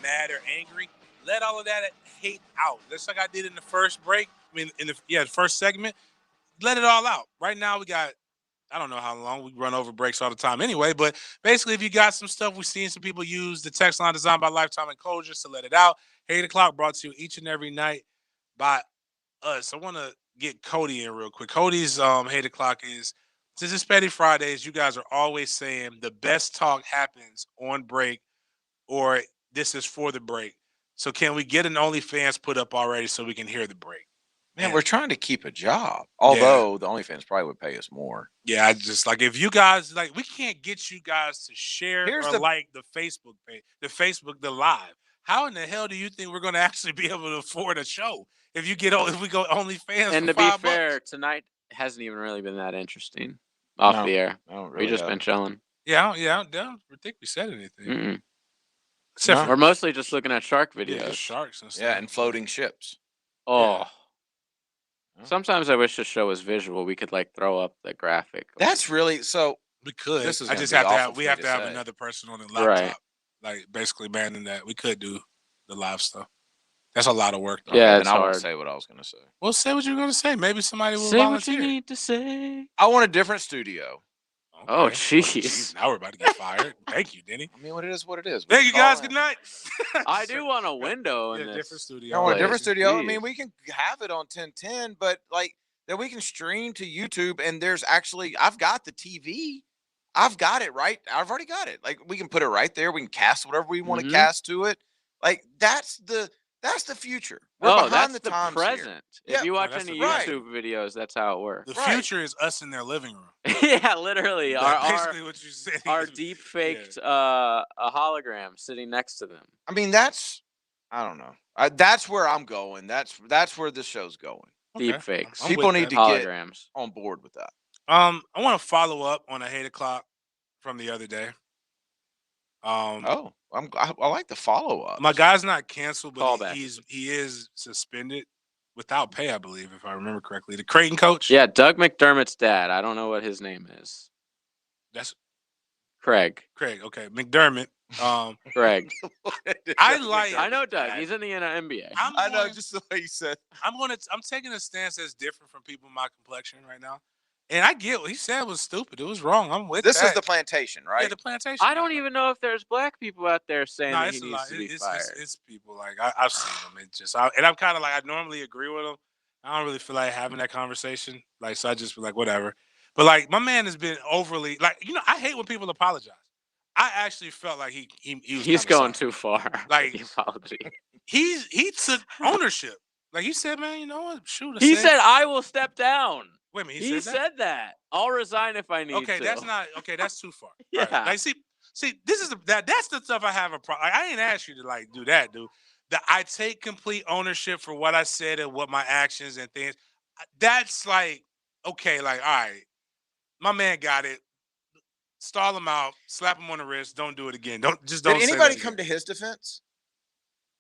mad or angry. Let all of that hate out. Just like I did in the first break. I mean, the first segment. Let it all out. Right now we got, I don't know how long, we run over breaks all the time anyway, but basically if you got some stuff, we've seen some people use the text line designed by Lifetime Enclosures to let it out. 8 o'clock brought to you each and every night by us. I want to get Cody in real quick. Cody's 8 o'clock is, since it's Petty Fridays, you guys are always saying the best talk happens on break or this is for the break. So can we get an OnlyFans put up already so we can hear the break? Man, we're trying to keep a job. Although the OnlyFans probably would pay us more. Yeah, I just like if you guys like, we can't get you guys to share like the Facebook page, the live. How in the hell do you think we're going to actually be able to afford a show if we go OnlyFans? And for to be $5? fair, tonight hasn't even really been that interesting off the air. Really We just been chilling. I don't think we said anything. We're mostly just looking at shark videos. Yeah, sharks and stuff. Yeah, and floating ships. Oh. Sometimes I wish the show was visual. We could like throw up the graphic. That's really so. We could. This is I gonna just be have to awful have. for We me have to to have say. another person on the laptop, Right. like basically manning that. We could do the live stuff. That's a lot of work, though. Yeah, and it's I won't hard. say what I was going to say. Well, say what you're going to say. Maybe somebody will Say what volunteer. you need to say. I want a different studio. Oh, Okay. jeez. Now we're about to get fired. Thank you, Denny. I mean, what it is, what it is. Thank you, guys. Good night. I do want a window in Yeah, this. different studio. I want a place. different studio. I Jeez. mean, we can have it on 1010, but like that we can stream to YouTube. And there's actually, I've got the TV. I've got it right. I've already got it. Like we can put it right there. We can cast whatever we want to cast to it. Like that's the future. We're behind that's the times present. here. If you watch that's any the- YouTube videos, that's how it works. The future is us in their living room. Yeah, literally. That's basically what you said. Our deep faked a hologram sitting next to them. I mean, that's, I don't know. That's where I'm going. That's where this show's going. Deep fakes. I'm People with need that. to Holograms. get on board with that. I want to follow up on a 8 o'clock from the other day. I like the follow up. My guy's not canceled, but Callback. he is suspended without pay, I believe, if I remember correctly. The Creighton coach. Yeah, Doug McDermott's dad. I don't know what his name is. That's Craig. Okay, McDermott. Craig. I know Doug. He's in the NBA. I know, just the way you said. I'm taking a stance that's different from people my complexion right now. And I get what he said was stupid. It was wrong. I'm with This that. is the plantation, right? Yeah, the plantation. I don't even know if there's black people out there saying No, that it's he a needs lot. to be It's fired. people like I've seen them. It just and I'm kind of like I normally agree with them. I don't really feel like having that conversation. Like so, I just be like whatever. But like my man has been overly like I hate when people apologize. I actually felt like he was He's kinda going sorry. too far. Like the apology. he took ownership. Like he said, man, you know what? Shoot. He said, "I will step down." Wait a minute. He said that. I'll resign if I need to. Okay, that's not okay. That's too far. Yeah. Right. Like, see, this is that's the stuff I have a problem. Like, I ain't asked you to like do that, dude. That I take complete ownership for what I said and what my actions and things. That's like okay, like all right, my man got it. Stall him out, slap him on the wrist. Don't do it again. Don't Did say anybody that come again. to his defense?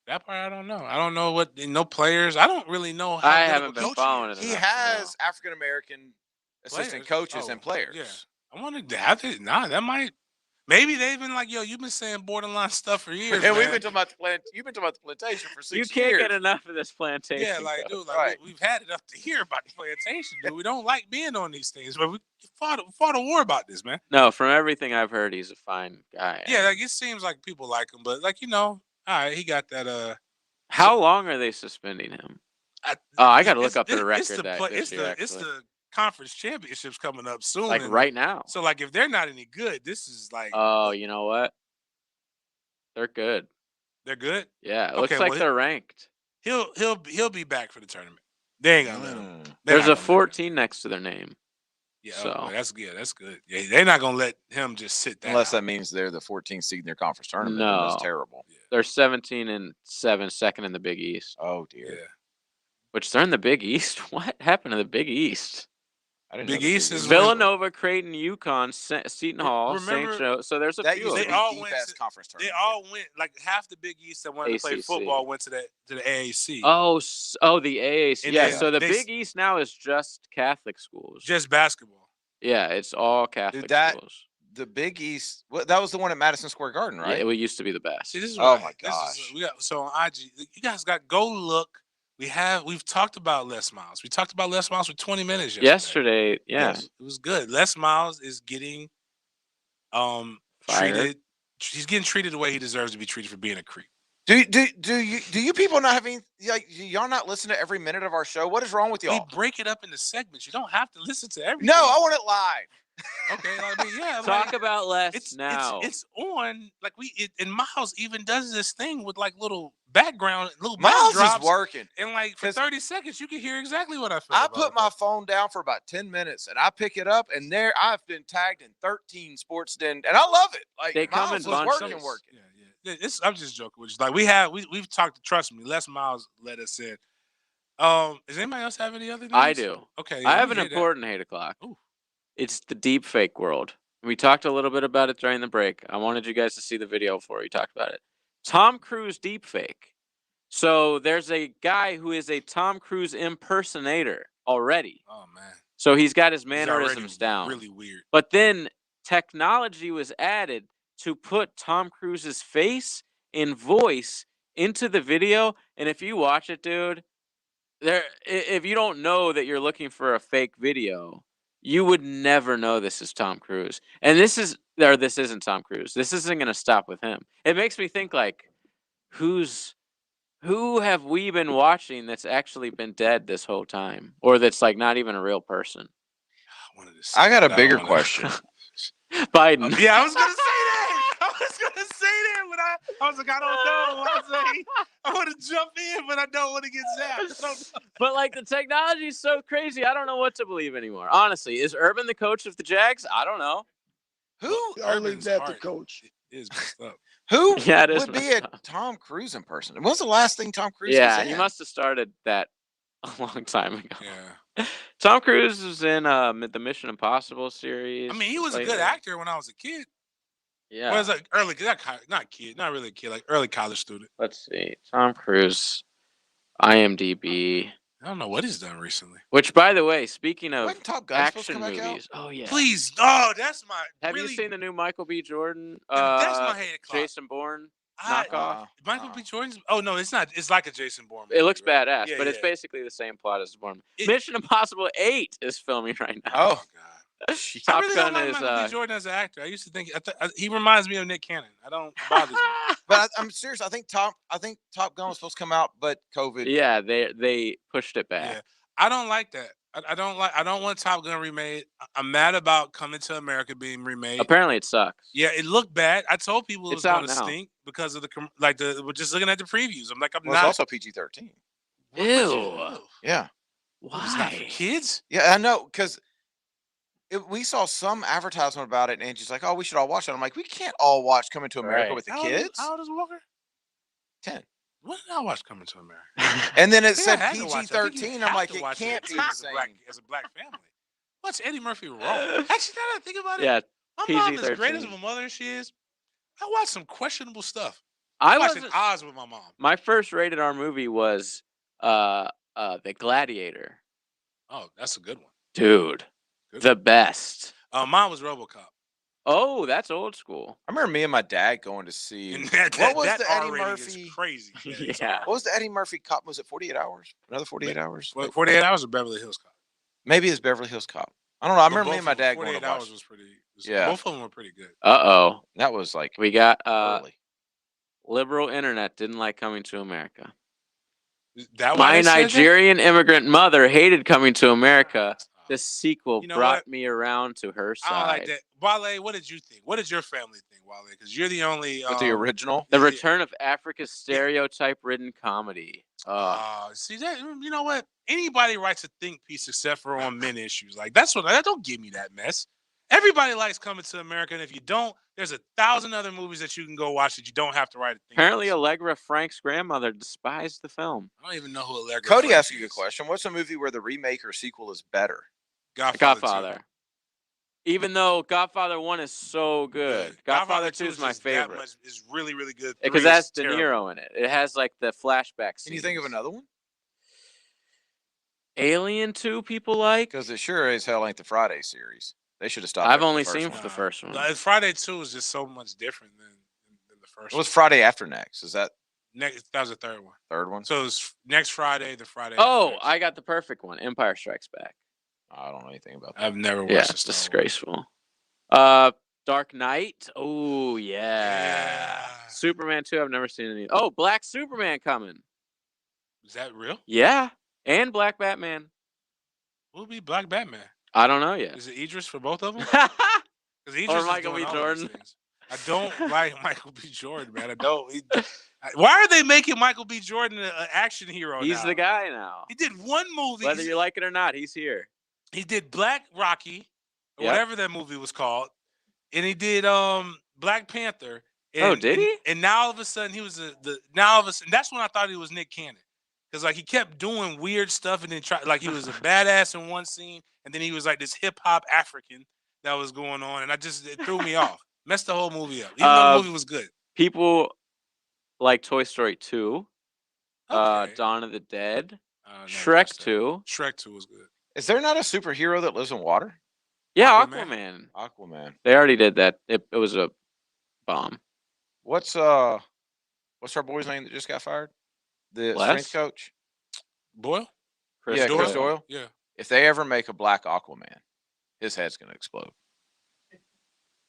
That part I don't know. I don't know what no players. I don't really know how I good of a haven't been coach following is. it. He enough to has African American assistant Players? coaches Oh, and players. Yeah. I wanted to have it. Nah, that might. Maybe they've been like, yo, you've been saying borderline stuff for years. And we've man. been talking about the plant. You've been talking about the plantation for 6 You years. can't get enough of this plantation. Yeah, like, though. dude, like Right. we've had it up to here about the plantation, dude. We don't like being on these things, but we fought a war about this, man. No, from everything I've heard, he's a fine guy. Yeah, like it seems like people like him, but like all right, he got that. How long are they suspending him? I got to look it's- up the it's record the that play- this year, it's actually. the conference championships coming up soon, Like and right now. So like if they're not any good, this is like Oh, you know what? They're good. they're good. Yeah, it looks Okay, like well, they're ranked. He'll be back for the tournament. They ain't gonna let him. They're There's not a gonna let him. 14 next to their name. Yeah, So that's good. That's good. Yeah, they're not gonna let him just sit there. Unless that means they're the 14th seed in their conference tournament. no, That's terrible. they're 17-7, second in the Big East. Oh dear. Yeah. Which they're in the Big East. What happened to the Big East? I didn't Big know the East is Villanova, Creighton, UConn, Seton Hall, remember, St. Joe. So there's a that few. used of to them. be all the went best to- conference They tournament. all went like half the Big East that wanted to play ACC. football went to the AAC. Oh, the AAC. And Yeah, then so the they- Big East now is just Catholic schools. Just basketball. Yeah, it's all Catholic schools. The Big East. That was the one at Madison Square Garden, right? Yeah, it used to be the best. See, this is Oh what my this is- gosh. we got so on IG. You guys got go look. We've talked about Les Miles. We talked about Les Miles for 20 minutes Yesterday, yeah. It was good. Les Miles is getting treated. He's getting treated the way he deserves to be treated for being a creep. Do you people not having like y'all not listen to every minute of our show? What is wrong with y'all? We break it up into segments. You don't have to listen to everything. No, I want it live. Okay, I mean, yeah. Talk about Les now. It's on. Like and Miles even does this thing with like little background, little Miles drops, is working. and like for 30 seconds, you can hear exactly what I feel. I put my phone down for about 10 minutes, and I pick it up, and there I've been tagged in 13 sportsden, and I love it. Like They come Miles in was bunches. working. Yeah. I'm just joking. Which like we've talked. Trust me, Les Miles let us in. Does anybody else have any other news? I do. Okay, I have an important 8 o'clock. It's the deep fake world. We talked a little bit about it during the break. I wanted you guys to see the video before we talked about it. Tom Cruise deep fake. So there's a guy who is a Tom Cruise impersonator already. Oh man. So he's got his He's already mannerisms down. Really weird. But then technology was added to put Tom Cruise's face and voice into the video. And if you watch it, dude, if you don't know that you're looking for a fake video, you would never know this is Tom Cruise. And this isn't Tom Cruise. This isn't going to stop with him. It makes me think like, who have we been watching that's actually been dead this whole time? Or that's like not even a real person? I got a bigger question. Biden. Yeah, I was gonna say that. I was gonna say that, but I was like, I don't know. I want to jump in, but I don't want to get zapped. But like the technology is so crazy, I don't know what to believe anymore. Honestly, is Urban the coach of the Jags? I don't know. Who? I'll leave that to coach. It is messed up. Who Yeah, it is would be messed a Tom Cruise impersonator? When's the last thing Tom Cruise was Yeah, in? he must have started that a long time ago. Yeah. Tom Cruise was in the Mission Impossible series. I mean, he was a good actor when I was a kid. Yeah. Well, I was like not really a kid, like early college student. Let's see. Tom Cruise, IMDb. I don't know what he's done recently. Which, by the way, speaking of Wasn't Top Gun supposed to action come back out? movies, oh yeah. Please, oh, that's my. Have really, you seen the new Michael B. Jordan? That's my 8 o'clock. Jason Bourne knockoff. Michael B. Jordan's. Oh no, it's not. It's like a Jason Bourne. It looks movie, right? badass, Yeah, but it's yeah. basically the same plot as Bourne. Mission Impossible 8 is filming right now. Oh, I Top really Gun don't like is Michael B. Jordan as an actor. I used to think he reminds me of Nick Cannon. I don't bother me. But I'm serious. I think Top Gun was supposed to come out, but COVID. Yeah, they pushed it back. Yeah, I don't like that. I don't want Top Gun remade. I'm mad about Coming to America being remade. Apparently, it sucks. Yeah, it looked bad. I told people it was It's out going to now. stink because of we're just looking at the previews. I'm like, I'm Well, not. it's also PG-13. Ew. Yeah. It's not for kids. Yeah, I know, because we saw some advertisement about it, and Angie's like, "Oh, we should all watch it." I'm like, "We can't all watch Coming to America Right. with the How old kids." How old is Walker? 10. When did I watch Coming to America? And then it I think said I had to watch it. I think you PG-13. I'm have like, to it watch can't be the same. as a black family. What's Eddie Murphy wrong? Actually, now that I think about it, Yeah, my mom, as great PG-13. as of a mother as she is, I watched some questionable stuff. I watching wasn't- Oz with my mom. My first rated R movie was The Gladiator. Oh, that's a good one. Dude, the best. Mine was RoboCop. Oh, that's old school. I remember me and my dad going to see. That What was that the Eddie R rating Murphy? is crazy. Yeah. What was the Eddie Murphy cop? Was it 48 Hours? Another 48 Hours? What, 48 Hours of Beverly Hills Cop. Maybe it's Beverly Hills Cop. I don't know. I But remember me both and my of them, dad going 48 to watch. Hours was pretty. Yeah. Both of them were pretty good. Uh-oh. That was like We got early. liberal internet didn't like Coming to America. That why My they said that? Nigerian immigrant mother hated Coming to America. The sequel You know brought what? me around to her side. I don't like that. Wale, what did you think? What did your family think, Wale? Because you're the only. With the original? The return of Africa's stereotype-ridden comedy. See that? You know what? Anybody writes a think piece except for on men issues. Like that don't give me that mess. Everybody likes Coming to America, and if you don't, there's 1,000 other movies that you can go watch that you don't have to write a think Apparently, piece. Allegra Frank's grandmother despised the film. I don't even know who Allegra. Cody Frank asked you a good question. What's a movie where the remake or sequel is better? Godfather. Even though Godfather 1 is so good. Godfather 2 is my favorite. Is really, really good. Because it has De Niro in it. It has like the flashback scenes. Can you think of another one? Alien 2 people like? Because it sure as hell ain't the Friday series. They should have stopped. I've only seen the first one. Friday 2 is just so much different than the first one. What's Friday after next? Is that? That was the third one. Third one? So it's next Friday, the Friday. Oh, I got the perfect one. Empire Strikes Back. I don't know anything about that. I've never watched Yeah, this. disgraceful. Dark Knight. Oh, yeah. Superman 2, I've never seen any. Oh, Black Superman coming. Is that real? Yeah. And Black Batman. Who'll be Black Batman? I don't know yet. Is it Idris for both of them? Or Michael B. Jordan. I don't like Michael B. Jordan, man. I don't. Why are they making Michael B. Jordan an action hero He's the guy now. He did one movie. Whether you like it or not, he's here. He did Black Rocky, or whatever that movie was called. And he did Black Panther. And, did he? And now all of a sudden he was now all of a sudden that's when I thought he was Nick Cannon. Because like he kept doing weird stuff and then like he was a badass in one scene, and then he was like this hip hop African that was going on, and it threw me off. Messed the whole movie up. Even though the movie was good. People like Toy Story 2, Dawn of the Dead, Shrek 2. Shrek 2 was good. Is there not a superhero that lives in water? Yeah, Aquaman. Aquaman. They already did that. It was a bomb. What's our boy's name that just got fired? The strength coach? Boyle? Chris Doyle? Yeah. If they ever make a black Aquaman, his head's gonna explode.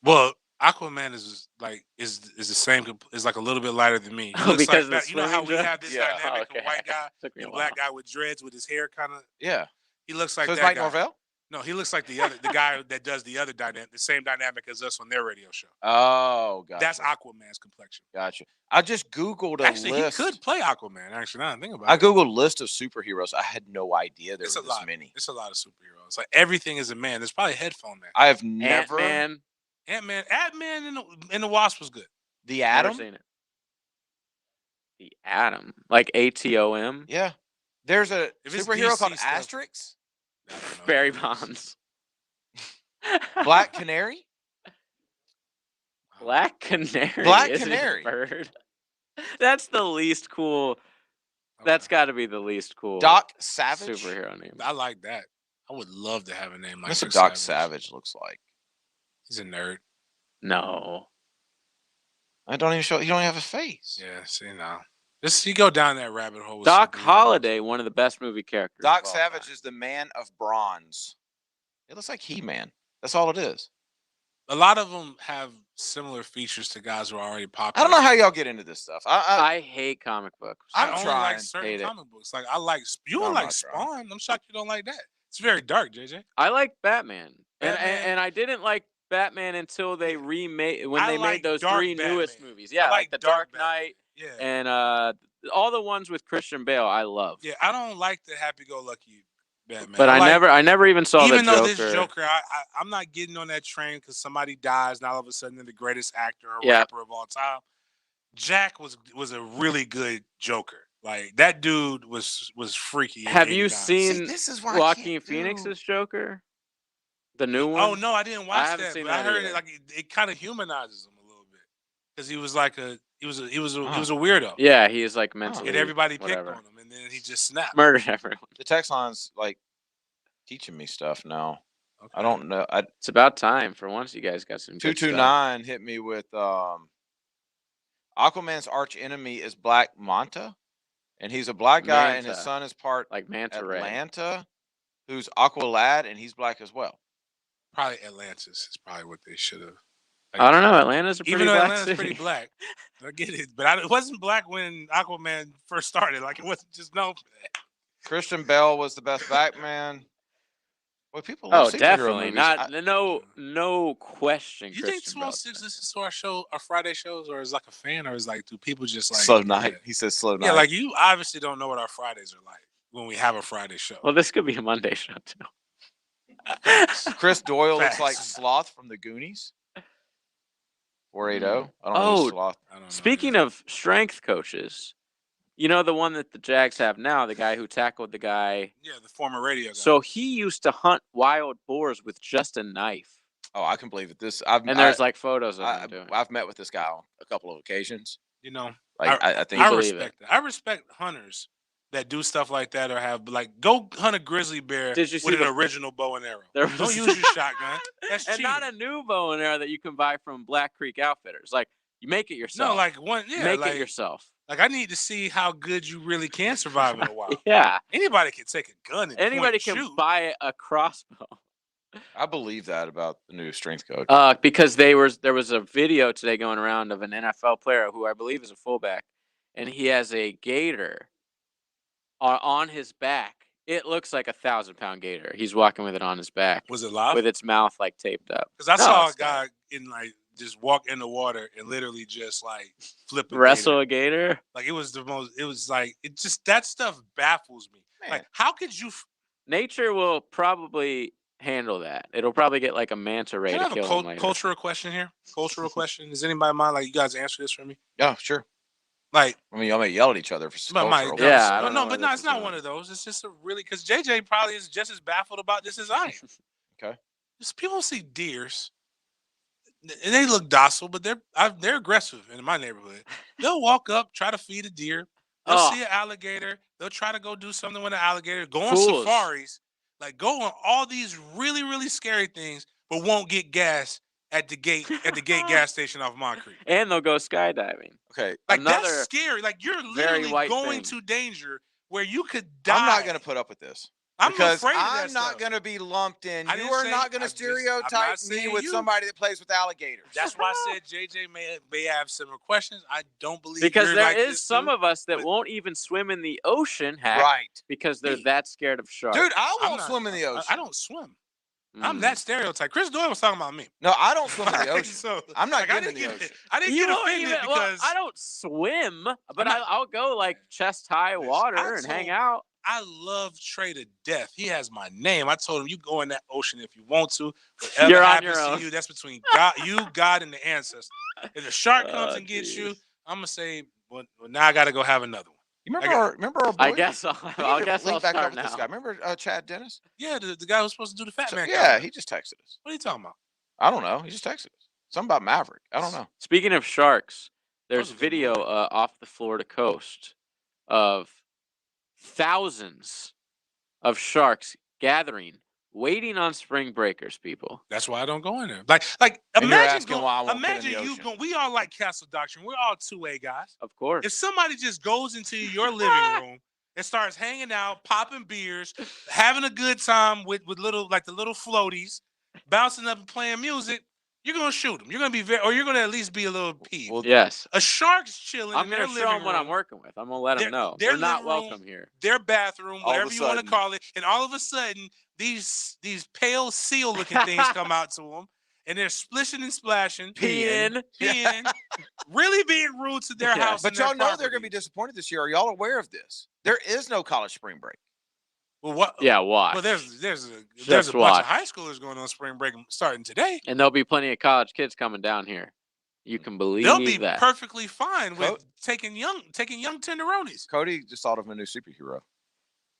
Well, Aquaman is the same. Is like a little bit lighter than me. Oh, because like you know how we have this dynamic okay. of white guy and a black guy with dreads with his hair kind of. Yeah. He looks like so that Mike guy. Norvell? No, he looks like the guy that does the other dynamic, the same dynamic as us on their radio show. Oh, gotcha. That's Aquaman's complexion. Gotcha. I just Googled a list. He could play Aquaman. Actually, now I think about I it. Googled a list of superheroes. I had no idea there were this many. It's a lot of superheroes. Like everything is a man. There's probably a headphone man. I have never. Ant-Man and the Wasp was good. The Atom. Never seen it. The Atom, like ATOM. Yeah. There's a If it's superhero DC called stuff- Asterix. Barry Bonds. Black Canary. Black Canary. Black isn't Canary. a bird. That's the least cool. That's got to be the least cool. Doc Savage. Superhero name. I like that. I would love to have a name like That's what Doc Doc Savage looks like. He's a nerd. No. I don't even show. He don't have a face. Yeah, see now. You go down that rabbit hole. With Doc superheroes. Holliday, one of the best movie characters. Doc of all Savage time. is the man of bronze. It looks like He-Man. That's all it is. A lot of them have similar features to guys who are already I popular. don't know how y'all get into this stuff. I hate comic books. I I'm only trying. like certain Hate it. comic books. Like I like you I'm don't like not Spawn. trying. I'm shocked you don't like that. It's very dark, JJ. I like Batman. Batman. And I didn't like Batman until they remade when I they like made those Dark 3 newest Batman. movies. Yeah, I like the Dark Batman. Knight Yeah. and all the ones with Christian Bale. I love. Yeah, I don't like the happy-go-lucky Batman. But I like, never even saw even the though Joker. this Joker, I'm not getting on that train because somebody dies, and all of a sudden they're the greatest actor or Yeah. rapper of all time. Jack was a really good Joker. Like that dude was freaky. in Have you 89. seen this is why I Joaquin can't do- Phoenix's Joker? The new one? Oh no, I didn't watch haven't that. seen But I that heard either. it like it kind of humanizes him a little bit because he was like he was a weirdo. Yeah, he's like mentally. And everybody picked whatever. on him, and then he just snapped. Murdered everyone. The text line's like teaching me stuff now. I don't know. It's about time for once. You guys got some good stuff. 229 hit me with Aquaman's arch enemy is Black Manta, and he's a black guy, and his Manta. son is part Like Manta Ray. Atlanta, who's Aqualad, and he's black as well. Probably Atlantis is probably what they should have. I don't know. Atlanta's a pretty Even though black Atlanta's city. pretty black, I get it, but it wasn't black when Aquaman first started. Like it wasn't just known for that. Christian Bale was the best Batman. Well, people love Oh, superhero definitely. movies. No question. You think Christian Small Bale. Six listens to our Friday shows, or is like a fan, or is like do people just like Slow night. He says slow night. Yeah, like you obviously don't know what our Fridays are like when we have a Friday show. Well, this could be a Monday show too. Chris Doyle looks Facts. like Sloth from the Goonies. 480. I don't know Oh, who's Sloth. speaking of strength coaches, you know the one that the Jags have now, the guy who tackled the guy. Yeah, the former radio guy. So he used to hunt wild boars with just a knife. Oh, I can believe it. There's like photos of him doing it. I've met with this guy on a couple of occasions. You know, Like I think I respect that. I respect hunters that do stuff like that or have like go hunt a grizzly bear with an original bow and arrow. Don't use your shotgun. That's and cheating. not a new bow and arrow that you can buy from Black Creek Outfitters. Like you make it yourself. No, like one. Yeah, make like, it yourself. Like I need to see how good you really can survive in a wild. Yeah. Anybody can take a gun and Anybody point can and shoot. buy a crossbow. I believe that about the new strength coach. Because there was a video today going around of an NFL player who I believe is a fullback, and he has a gator on his back. It looks like 1,000-pound gator. He's walking with it on his back. Was it live? With its mouth like taped up. Because I saw a guy just walk in the water and literally just like flip Wrestle a gator. Like it was that stuff baffles me. Man. Like how could you? Nature will probably handle that. It'll probably get like a manta ray Can I to have kill a him later. cultural question here? Cultural question. Does anybody mind? Like you guys answer this for me? Yeah, sure. Like I mean, y'all may yell at each other for but cultural. it's not one of those. It's just a really because JJ probably is just as baffled about this as I am. Okay. Just people see deers, and they look docile, but they're aggressive in my neighborhood. They'll walk up, try to feed a deer. They'll see an alligator. They'll try to go do something with an alligator. Go on safaris, like go on all these really really scary things, but won't get gas at the gate gas station off Moncrief. And they'll go skydiving. Okay. Like that's scary. Like you're literally going to danger where you could die. I'm not going to put up with this. I'm because afraid of that I'm not stuff. going to be lumped in. I You didn't are say- not going to I'm stereotype not me saying with you. somebody that plays with alligators. That's why I said JJ may have similar questions. I don't believe Because you're there like is this some too. of us that won't even swim in the ocean, heck, Right. because they're that scared of sharks. Dude, I I'm won't not- swim in the ocean. I don't swim. I'm that stereotype. Chris Doyle was talking about me. No, I don't swim in the ocean. So, I'm not I getting in didn't the get ocean. I didn't You get won't offended even, because I don't swim, but I'm not- I'll go like chest high water and hang out. I love Trey to death. He has my name. I told him you go in that ocean if you want to. Whatever You're on happens your to own. you, that's between God, and the ancestors. If a shark comes and gets you, I'm gonna say, well, now I got to go have another one. You remember our boy? I guess I'll We need to link back up start with this now. guy. Remember Chad Dennis? Yeah, the guy who's supposed to do the fat man. Yeah, comment. he just texted us. What are you talking about? I don't know. He just texted us. Something about Maverick. I don't know. Speaking of sharks, there's Those are good video off the Florida coast of thousands of sharks gathering, waiting on spring breakers, people. That's why I don't go in there. Like And you're imagine asking why I won't get in imagine the you ocean. go. We all like Castle Doctrine. We're all 2A guys. Of course. If somebody just goes into your living room and starts hanging out, popping beers, having a good time with little like the little floaties, bouncing up and playing music, you're gonna shoot them. You're gonna be or you're gonna at least be a little peeved. Well, Yes. A shark's chilling. I'm in going their to show living them what I'm room, working with. I'm going to let them know. their They're not living room, welcome here. their bathroom, All of a whatever you want to sudden. call it, and all of a sudden these pale seal looking things come out to them, and they're splishing and splashing, Peeing. really being rude to their Yeah. house. But and their y'all know they're going to property. be disappointed this year. Are y'all aware of this? There is no college spring break. Well, what? Yeah, watch. Well, there's a Just bunch of watch. high schoolers going on spring break starting today. And there'll be plenty of college kids coming down here. You can believe They'll be that. perfectly fine with Co- taking young tenderonis. Cody just thought of a new superhero,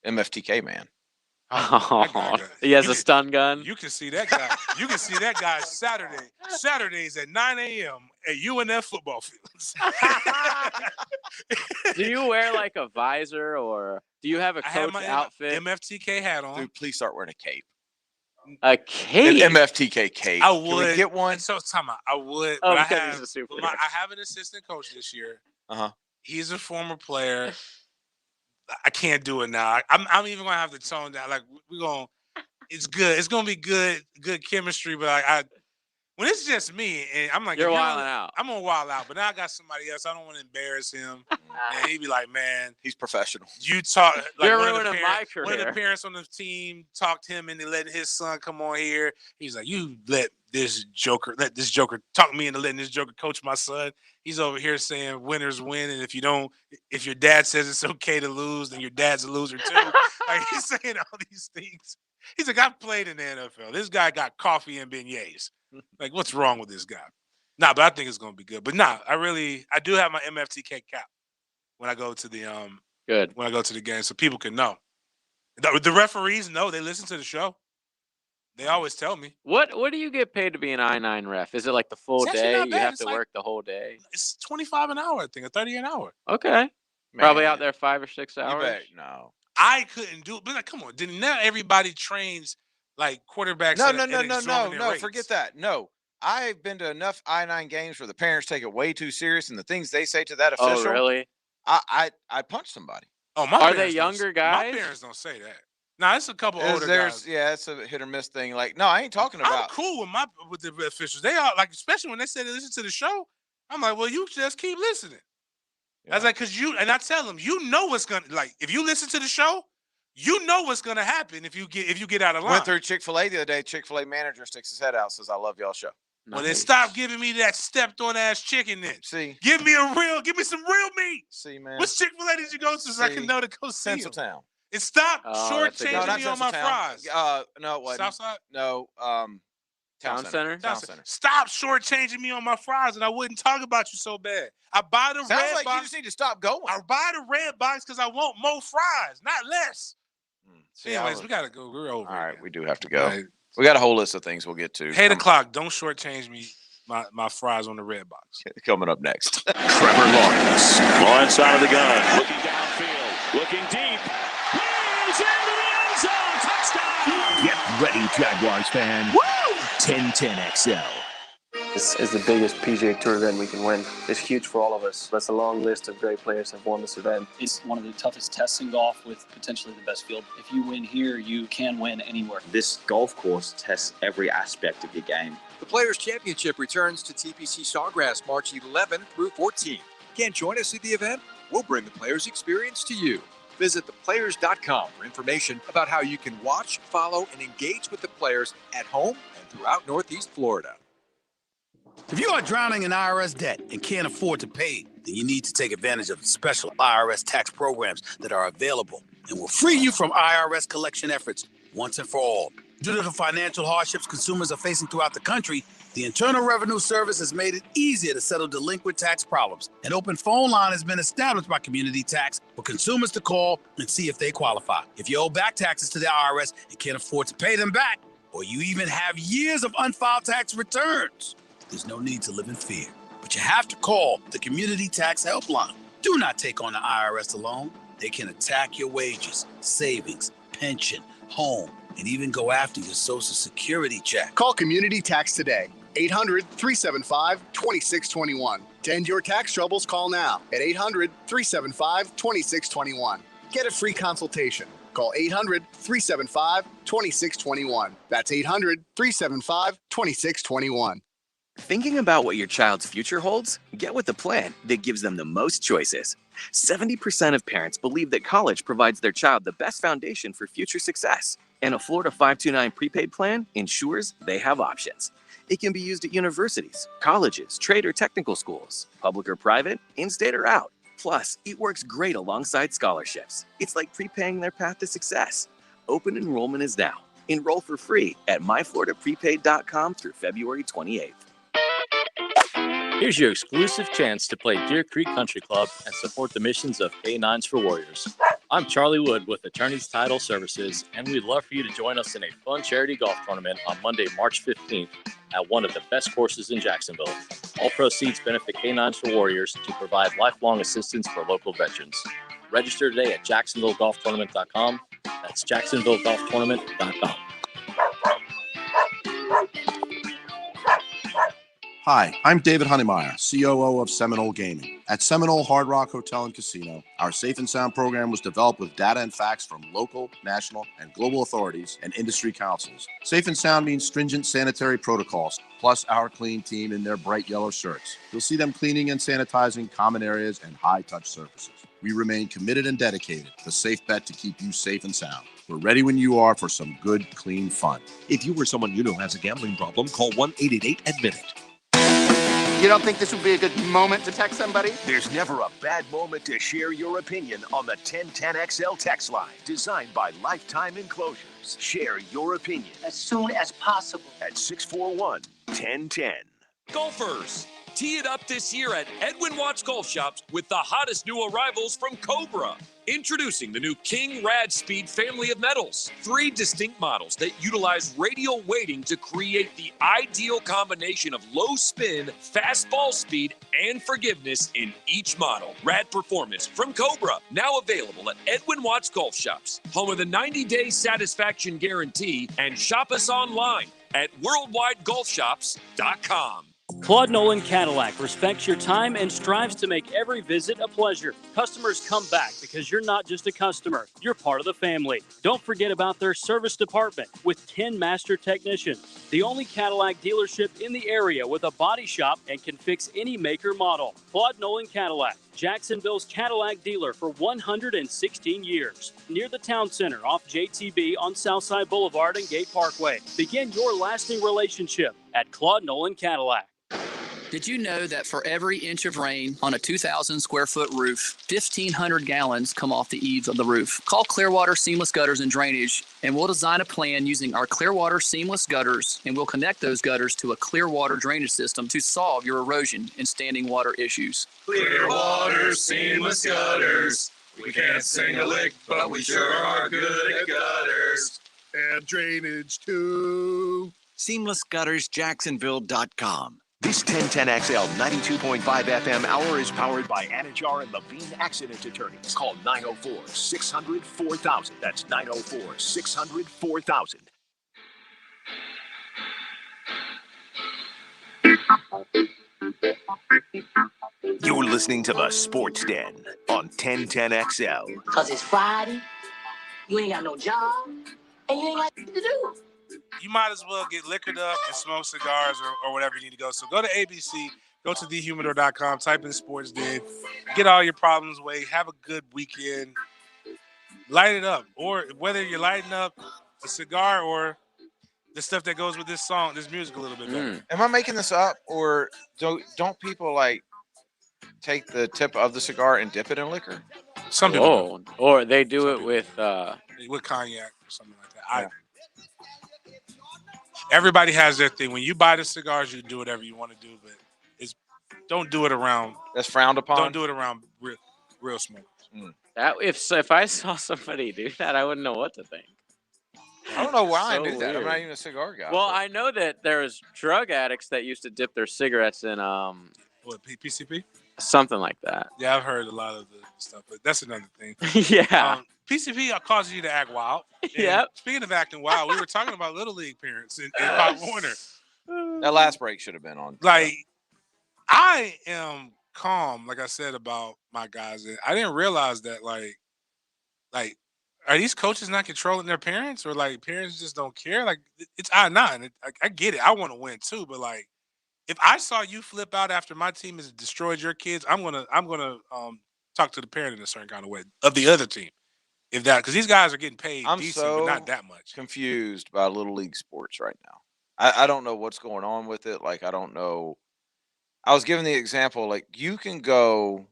MFTK man. Oh, he has a stun gun. You can see that guy. You can see that guy Saturdays at 9 a.m. at UNF football fields. Do you wear like a visor or do you have a I have coach my outfit? MFTK hat on. Dude, please start wearing a cape. A An cape? MFTK cape. I Can we would get one. So time out. I would. Oh, but I because have, he's a superhero. I have an assistant coach this year. Uh-huh. He's a former player. I can't do it now. I'm even gonna have to tone down. Like we're gonna. It's good. It's gonna be good chemistry. But when it's just me, and I'm like, You're if wilding out. I'm gonna wild out, but now I got somebody else. I don't want to embarrass him. And he'd be like, man, he's professional. You talk like You're one of ruining my career. One of the parents on the team talked him into letting his son come on here. He's like, you let this joker talk me into letting this joker coach my son. He's over here saying winners win, and if your dad says it's okay to lose, then your dad's a loser too. Like, he's saying all these things. He's like, I've played in the NFL. This guy got coffee and beignets. Like, what's wrong with this guy? Nah, but I think it's gonna be good. But nah, I do have my MFTK cap when I go to the when I go to the game, so people can know. The referees know. They listen to the show. They always tell me. What do you get paid to be an I-9 ref? Is it like the full day? You have to work the whole day? It's $25 an hour, I think, or $30 an hour. Okay. Probably out there 5 or 6 hours. No. I couldn't do it. But like, come on, not everybody trains like quarterbacks? No. Forget that. No. I've been to enough I-9 games where the parents take it way too serious, and the things they say to that official. Oh, really? I punch somebody. Oh, are they younger guys? My parents don't say that. No, it's a couple older guys. Yeah, it's a hit or miss thing. Like, no, I ain't talking about. I'm cool with the officials. They are like, especially when they say they listen to the show. I'm like, well, you just keep listening. Yeah. I was like, I tell them, you know what's gonna, like, if you listen to the show, you know what's gonna happen if you get out of line. Went through Chick-fil-A the other day. Chick-fil-A manager sticks his head out, says, "I love y'all show." Well, then stop giving me that stepped on ass chicken. Then give me some real meat. See, man, which Chick-fil-A did you go to so I can know to go see Tinseltown. And stop shortchanging me on my fries. No, it wasn't. Southside? No, Town Center. Stop shortchanging me on my fries, and I wouldn't talk about you so bad. I buy the red like box. You just need to stop going. I buy the red box because I want more fries, not less. Anyways, we gotta go. We're over. All right, we do have to go. Right. We got a whole list of things we'll get to. 8 o'clock. Don't shortchange me my fries on the red box. Coming up next. Trevor Lawrence. Lawrence out of the gun. Looking downfield. Looking deep. He's into the end zone. Touchdown. Get ready, Jaguars fan. Woo! 1010 XL. This is the biggest PGA Tour event we can win. It's huge for all of us. That's a long list of great players that have won this event. It's one of the toughest tests in golf with potentially the best field. If you win here, you can win anywhere. This golf course tests every aspect of your game. The Players' Championship returns to TPC Sawgrass March 11th through 14th. Can't join us at the event? We'll bring the Players' experience to you. Visit theplayers.com for information about how you can watch, follow, and engage with the players at home and throughout Northeast Florida. If you are drowning in IRS debt and can't afford to pay, then you need to take advantage of the special IRS tax programs that are available and will free you from IRS collection efforts once and for all. Due to the financial hardships consumers are facing throughout the country, the Internal Revenue Service has made it easier to settle delinquent tax problems. An open phone line has been established by Community Tax for consumers to call and see if they qualify. If you owe back taxes to the IRS and can't afford to pay them back, or you even have years of unfiled tax returns, there's no need to live in fear, but you have to call the Community Tax Helpline. Do not take on the IRS alone. They can attack your wages, savings, pension, home, and even go after your Social Security check. Call Community Tax today, 800-375-2621. To end your tax troubles, call now at 800-375-2621. Get a free consultation. Call 800-375-2621. That's 800-375-2621. Thinking about what your child's future holds? Get with the plan that gives them the most choices. 70% of parents believe that college provides their child the best foundation for future success. And a Florida 529 prepaid plan ensures they have options. It can be used at universities, colleges, trade or technical schools, public or private, in-state or out. Plus, it works great alongside scholarships. It's like prepaying their path to success. Open enrollment is now. Enroll for free at myfloridaprepaid.com through February 28th. Here's your exclusive chance to play Deer Creek Country Club and support the missions of K9s for Warriors. I'm Charlie Wood with Attorneys Title Services, and we'd love for you to join us in a fun charity golf tournament on Monday, March 15th at one of the best courses in Jacksonville. All proceeds benefit K9s for Warriors to provide lifelong assistance for local veterans. Register today at JacksonvilleGolfTournament.com. That's JacksonvilleGolfTournament.com. Hi, I'm David Honeymeyer, COO of Seminole Gaming. At Seminole Hard Rock Hotel and Casino, our Safe and Sound program was developed with data and facts from local, national, and global authorities and industry councils. Safe and Sound means stringent sanitary protocols, plus our clean team in their bright yellow shirts. You'll see them cleaning and sanitizing common areas and high-touch surfaces. We remain committed and dedicated, the safe bet to keep you safe and sound. We're ready when you are for some good, clean fun. If you or someone you know has a gambling problem, call 1-888-ADMIT-IT. You don't think this would be a good moment to text somebody? There's never a bad moment to share your opinion on the 1010XL text line, designed by Lifetime Enclosures. Share your opinion As soon as possible. at 641-1010. Golfers, tee it up this year at Edwin Watts Golf Shops with the hottest new arrivals from Cobra. Introducing the new King Rad Speed family of metals. 3 distinct models that utilize radial weighting to create the ideal combination of low spin, fast ball speed, and forgiveness in each model. Rad Performance from Cobra, now available at Edwin Watts Golf Shops. Home of the 90-day satisfaction guarantee, and shop us online at worldwidegolfshops.com. Claude Nolan Cadillac respects your time and strives to make every visit a pleasure. Customers come back because you're not just a customer, you're part of the family. Don't forget about their service department with 10 master technicians. The only Cadillac dealership in the area with a body shop and can fix any make or model. Claude Nolan Cadillac, Jacksonville's Cadillac dealer for 116 years. Near the town center off JTB on Southside Boulevard and Gate Parkway. Begin your lasting relationship at Claude Nolan Cadillac. Did you know that for every inch of rain on a 2,000 square foot roof, 1,500 gallons come off the eaves of the roof? Call Clearwater Seamless Gutters and Drainage, and we'll design a plan using our Clearwater Seamless Gutters, and we'll connect those gutters to a Clearwater drainage system to solve your erosion and standing water issues. Clearwater Seamless Gutters. We can't sing a lick, but we sure are good at gutters. And drainage too. SeamlessGuttersJacksonville.com. This 1010XL 92.5 FM hour is powered by Anajar and Levine Accident Attorneys. Call 904-600-4000. That's 904-600-4000. You're listening to the Sports Den on 1010XL. Because it's Friday, you ain't got no job, and you ain't got nothing to do. You might as well get liquored up and smoke cigars or whatever you need to go. So go to ABC, go to thehumidor.com, type in Sports Den, get all your problems away, have a good weekend, light it up. Or whether you're lighting up a cigar or the stuff that goes with this song, this music a little bit better. Am I making this up, or don't people like take the tip of the cigar and dip it in liquor? Some people do. Or they do it with cognac or something like that. Everybody has their thing. When you buy the cigars, you do whatever you want to do, but don't do it around. That's frowned upon. Don't do it around real smokers. That if I saw somebody do that, I wouldn't know what to think. I don't know why So I do that. I'm weird. not even a cigar guy. Well, I know that there's drug addicts that used to dip their cigarettes in What, PCP? something like that. Yeah, I've heard a lot of the stuff, but that's another thing. Yeah. PCP causes you to act wild. Yep. Speaking of acting wild, we were talking about Little League parents in Pop Warner. That last break should have been on. Like, I am calm, like I said, about my guys. I didn't realize that, like, are these coaches not controlling their parents, or like parents just don't care? Like, it's I get it. I want to win too, but like, if I saw you flip out after my team has destroyed your kids, I'm gonna talk to the parent in a certain kind of way of the other team. If that, because these guys are getting paid I'm decent, so but not that much. confused by Little League sports right now. I don't know what's going on with it. Like, I don't know. I was giving the example, like, you can go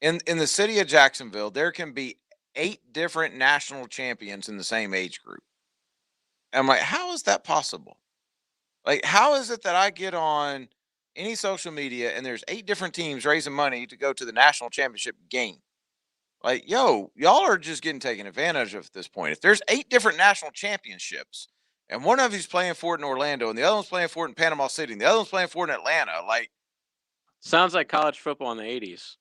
in the city of Jacksonville, there can be 8 different national champions in the same age group. I'm like, how is that possible? Like, how is it that I get on any social media and there's 8 different teams raising money to go to the national championship game? Like, yo, y'all are just getting taken advantage of at this point. If there's 8 different national championships and one of you's playing for it in Orlando and the other one's playing for it in Panama City and the other one's playing for it in Atlanta, like, Sounds like college football in the 80s.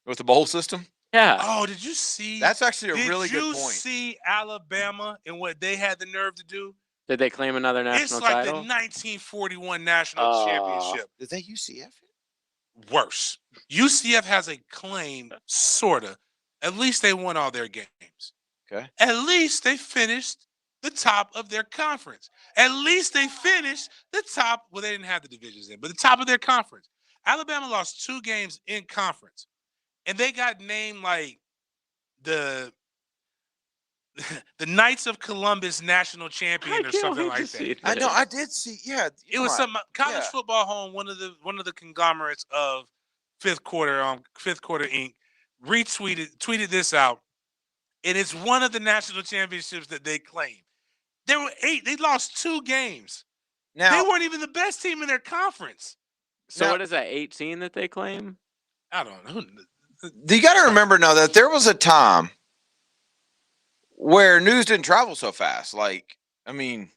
with the bowl system? Yeah. Oh, did you see? That's actually a really good Did you point. see Alabama and what they had the nerve to do? Did they claim another national It's like title? the 1941 national championship. Did they UCF it? Worse. UCF has a claim, sort of. At least they won all their games. Okay. At least they finished the top of their conference. At least they finished the top. Well, they didn't have the divisions in, but the top of their conference. Alabama lost 2 games in conference, and they got named like the Knights of Columbus national champion or something like that. I know. I did see. Yeah, It was some college football home. One of the conglomerates of Fifth Quarter Inc. tweeted this out, and it's one of the national championships that they claim. There were 8. They lost 2 games. Now they weren't even the best team in their conference. So what is that? 18 that they claim? I don't know. You got to remember now that there was a time where news didn't travel so fast. Like, I mean,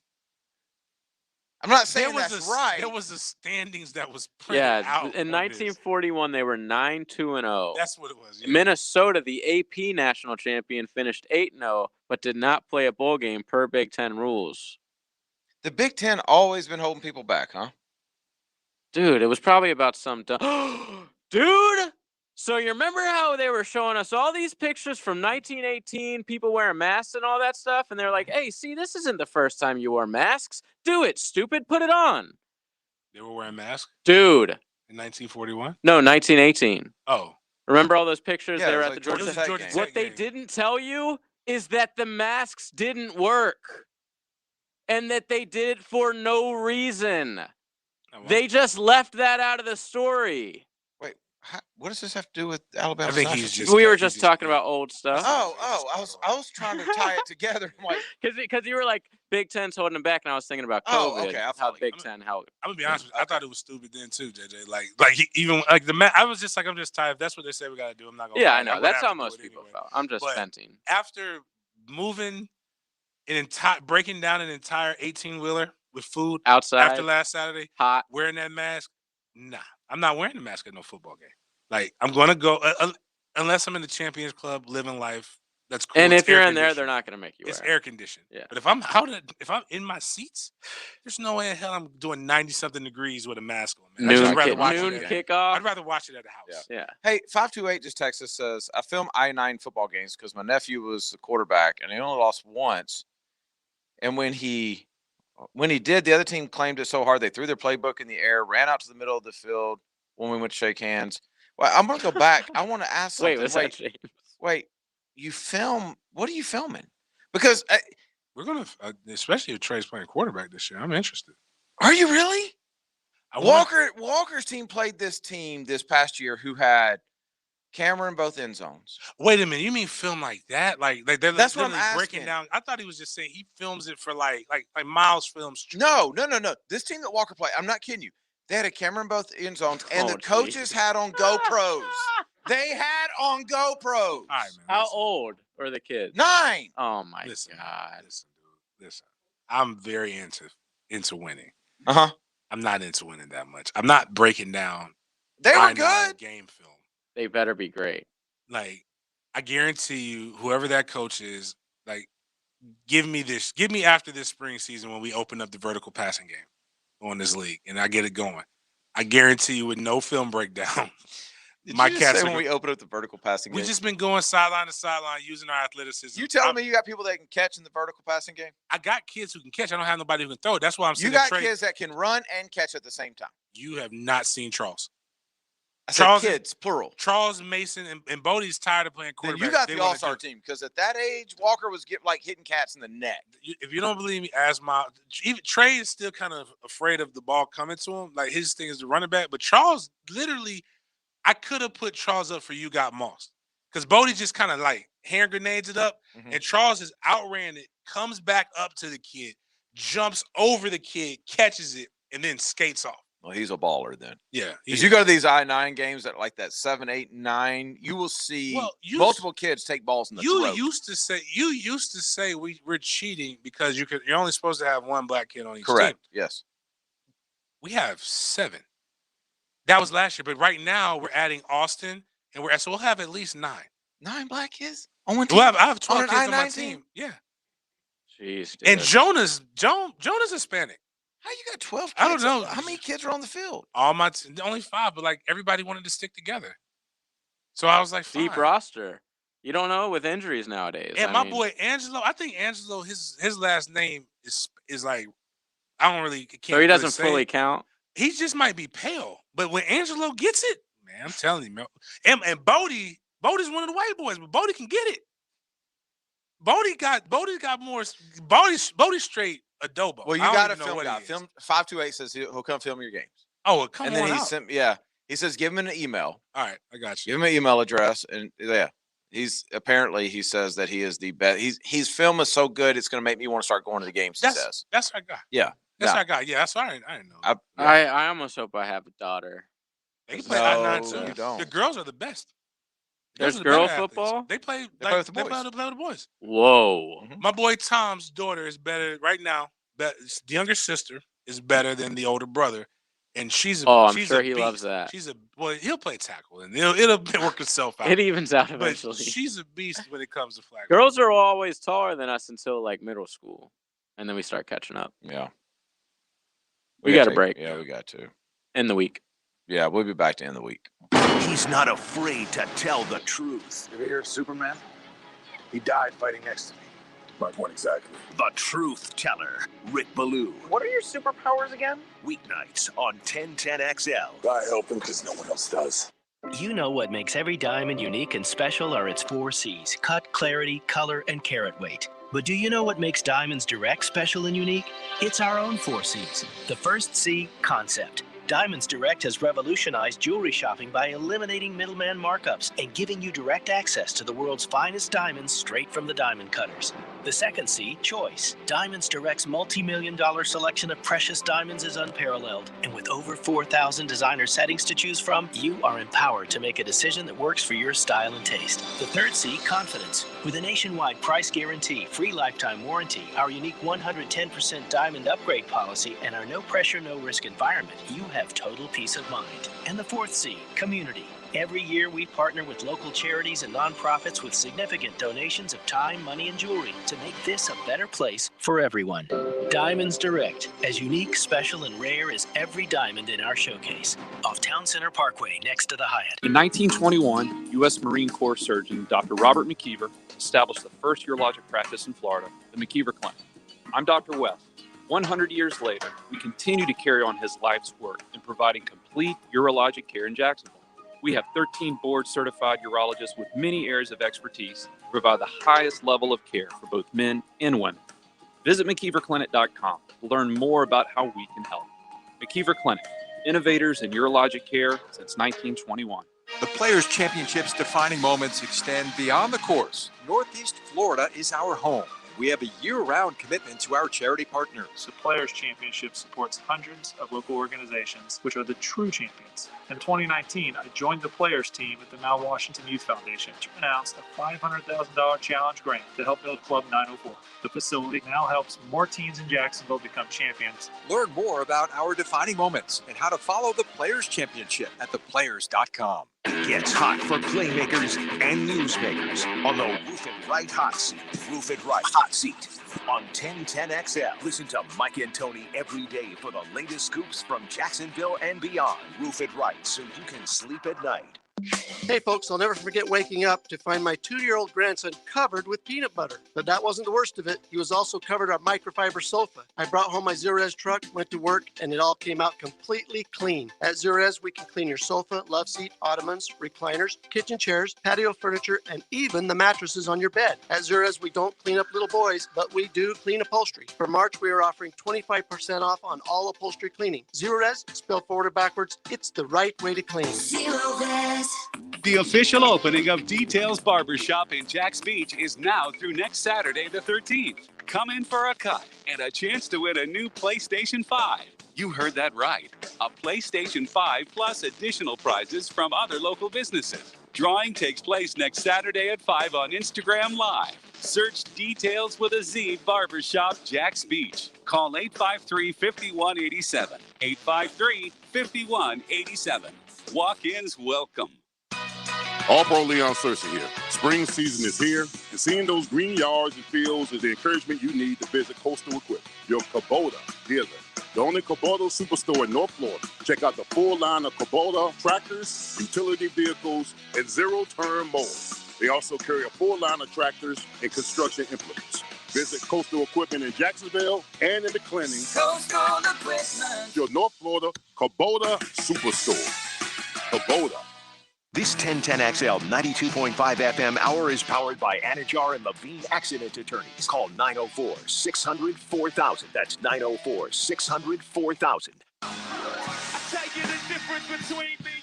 I'm not saying that's right. There was the standings that was printed out. In 1941, they were 9-2-0. That's what it was. Yeah. Minnesota, the AP national champion, finished 8-0, but did not play a bowl game per Big Ten rules. The Big Ten always been holding people back, huh? Dude, it was probably about some dude. So you remember how they were showing us all these pictures from 1918, people wearing masks and all that stuff? And they're like, hey, see, this isn't the first time you wore masks. Do it, stupid. Put it on. They were wearing masks? Dude. In 1941? No, 1918. Oh. Remember all those pictures? Yeah, they were at like the Georgia Tech Tech game. What they didn't tell you is that the masks didn't work. And that they did it for no reason. They just left that out of the story. What does this have to do with Alabama? I think we were just talking about old stuff. I was trying to tie it together. I'm like, because you were like Big Ten's holding them back, and I was thinking about COVID. Okay. How Big Ten? How I'm gonna be honest with you. I thought it was stupid then too, JJ. Like even like I was just like, I'm just tired. If that's what they say we gotta do, I'm not gonna. Yeah, I know. That's how most people felt. I'm just venting. After moving breaking down an entire 18-wheeler with food outside after last Saturday, hot, wearing that mask, nah. I'm not wearing the mask at no football game. Like, I'm going to go, unless I'm in the Champions Club living life, that's cool. And if you're in there, they're not going to make you wear it. It's air conditioned. Yeah. But if I'm in my seats, there's no way in hell I'm doing 90-something degrees with a mask on. Man. Noon kickoff. I'd rather watch it at the house. Yeah. Hey, 528 just texted us, says, I film I-9 football games because my nephew was the quarterback, and he only lost once. And when he did, the other team claimed it so hard they threw their playbook in the air, ran out to the middle of the field when we went to shake hands. Well, I'm going to go back. I want to ask something. Wait, you film? What are you filming? Because we're going to, especially if Trey's playing quarterback this year, I'm interested. Are you really? Walker's team played this team this past year who had camera in both end zones. Wait a minute, you mean film like that? Like they're that's what I'm asking. Breaking down. I thought he was just saying he films it for like Miles films. No. This team that Walker played, I'm not kidding you. They had a camera in both end zones, and the coaches had on GoPros. They had on GoPros. All right, man. How old are the kids? 9. Oh my God! Listen. I'm very into winning. Uh-huh. I'm not into winning that much. I'm not breaking down. They were good. Game film. They better be great. Like, I guarantee you, whoever that coach is, like, give me after this spring season when we open up the vertical passing game on this league and I get it going. I guarantee you, with no film breakdown, my cats say when we open up the vertical passing game. We've just been going sideline to sideline using our athleticism. You telling me you got people that can catch in the vertical passing game? I got kids who can catch. I don't have nobody who can throw. That's why I'm saying you got kids that can run and catch at the same time. You have not seen Charles. I said kids, plural. Charles, Mason, and Bodie's tired of playing quarterback. Then you got the all-star team because at that age, Walker was hitting cats in the neck. If you don't believe me, ask even Trey is still kind of afraid of the ball coming to him. Like, his thing is the running back. But Charles, literally, I could have put Charles up for You Got Moss because Bodie just kind of like hand grenades it up, and Charles has outran it, comes back up to the kid, jumps over the kid, catches it, and then skates off. Well, he's a baller then. Yeah. If you go to these I-9 games that like that 7, 8, 9, you will see multiple kids take balls in the throat. You used to say we're cheating because you're only supposed to have one black kid on each team. Correct. Yes. We have 7. That was last year, but right now we're adding Austin, and we'll have at least 9. 9 black kids on one team. Well, I have 12 kids on my team. Yeah. Jeez, dude. And Jonah's Hispanic. How you got 12 kids? I don't know. How many kids are on the field? Only 5, but like everybody wanted to stick together. So I was like, fine. Deep roster. You don't know with injuries nowadays. And my boy Angelo, I think Angelo, his last name is like, I don't really. So he doesn't fully count. He just might be pale, but when Angelo gets it, man, I'm telling you, man. And Bodie's one of the white boys, but Bodie can get it. Bodie got more. Bodie's straight adobo. Well, you got to film guy. Film 528 says he'll come film your games. Oh, come and on then he out. sent. He says give him an email. All right, I got you. Give him an email address, and he says that he is the best. His film is so good, it's going to make me want to start going to the games. He says that's our guy. Yeah, that's our guy. Yeah, that's I didn't know. I almost hope I have a daughter. They can play I-9 too. You don't. The girls are the best. There's girl football. They play with the boys. They play with the boys. Whoa. My boy Tom's daughter is better right now. The younger sister is better than the older brother, and she's a. I'm she's sure a he beast. loves that. He'll play tackle, and it'll work itself out. It evens out eventually. But she's a beast when it comes to flag. Girls are always taller than us until like middle school, and then we start catching up. Yeah. We got a break. Yeah, we got to. In the week. Yeah, we'll be back to end the week. He's not afraid to tell the truth. You ever hear of Superman? He died fighting next to me. My point exactly. The truth teller, Rick Ballou. What are your superpowers again? Weeknights on 1010XL. I help him because no one else does. You know what makes every diamond unique and special are its 4 C's: cut, clarity, color, and carat weight. But do you know what makes Diamonds Direct special and unique? It's our own 4 C's. The first C, concept. Diamonds Direct has revolutionized jewelry shopping by eliminating middleman markups and giving you direct access to the world's finest diamonds straight from the diamond cutters. The second C, choice. Diamonds Direct's multi-million-dollar selection of precious diamonds is unparalleled. And with over 4,000 designer settings to choose from, you are empowered to make a decision that works for your style and taste. The third C, confidence. With a nationwide price guarantee, free lifetime warranty, our unique 110% diamond upgrade policy, and our no-pressure, no-risk environment, you have total peace of mind. And the fourth C, community. Every year we partner with local charities and nonprofits with significant donations of time, money, and jewelry to make this a better place for everyone. Diamonds Direct, as unique, special, and rare as every diamond in our showcase. Off Town Center Parkway, next to the Hyatt. In 1921, U.S. Marine Corps surgeon Dr. Robert McKeever established the first urologic practice in Florida, the McKeever Clinic. I'm Dr. West. 100 years later, we continue to carry on his life's work in providing complete urologic care in Jacksonville. We have 13 board-certified urologists with many areas of expertise to provide the highest level of care for both men and women. Visit McKeeverClinic.com to learn more about how we can help. McKeever Clinic, innovators in urologic care since 1921. The Players' Championships defining moments extend beyond the course. Northeast Florida is our home. We have a year-round commitment to our charity partners. The Players' Championship supports hundreds of local organizations, which are the true champions. In 2019, I joined the Players team at the Mount Washington Youth Foundation to announce a $500,000 challenge grant to help build Club 904. The facility now helps more teens in Jacksonville become champions. Learn more about our defining moments and how to follow the Players' Championship at theplayers.com. Gets hot for playmakers and newsmakers on the Roof It Right Hot Seat. Roof It Right Hot Seat on 1010XL. Listen to Mike and Tony every day for the latest scoops from Jacksonville and beyond. Roof It Right so you can sleep at night. Hey folks, I'll never forget waking up to find my 2-year-old grandson covered with peanut butter. But that wasn't the worst of it. He was also covered on microfiber sofa. I brought home my Zerez truck, went to work, and it all came out completely clean. At Zerez, we can clean your sofa, love seat, ottomans, recliners, kitchen chairs, patio furniture, and even the mattresses on your bed. At Zerez, we don't clean up little boys, but we do clean upholstery. For March, we are offering 25% off on all upholstery cleaning. Zerez, spelled forward or backwards, it's the right way to clean. Zerez. The official opening of Details Barbershop in Jax Beach is now through next Saturday the 13th. Come in for a cut and a chance to win a new PlayStation 5. You heard that right. A PlayStation 5 plus additional prizes from other local businesses. Drawing takes place next Saturday at 5 on Instagram Live. Search Details with a Z Barbershop Jax Beach. Call 853-5187. 853-5187. Walk-ins welcome. All-Pro Leon Searcy here. Spring season is here, and seeing those green yards and fields is the encouragement you need to visit Coastal Equipment, your Kubota dealer. The only Kubota superstore in North Florida. Check out the full line of Kubota tractors, utility vehicles, and zero-turn mowers. They also carry a full line of tractors and construction implements. Visit Coastal Equipment in Jacksonville and in McClenny. Coastal Equipment. Your North Florida Kubota superstore. Kubota. This 1010XL 92.5 FM hour is powered by Anajar and Levine Accident Attorneys. Call 904-600-4000. That's 904-600-4000.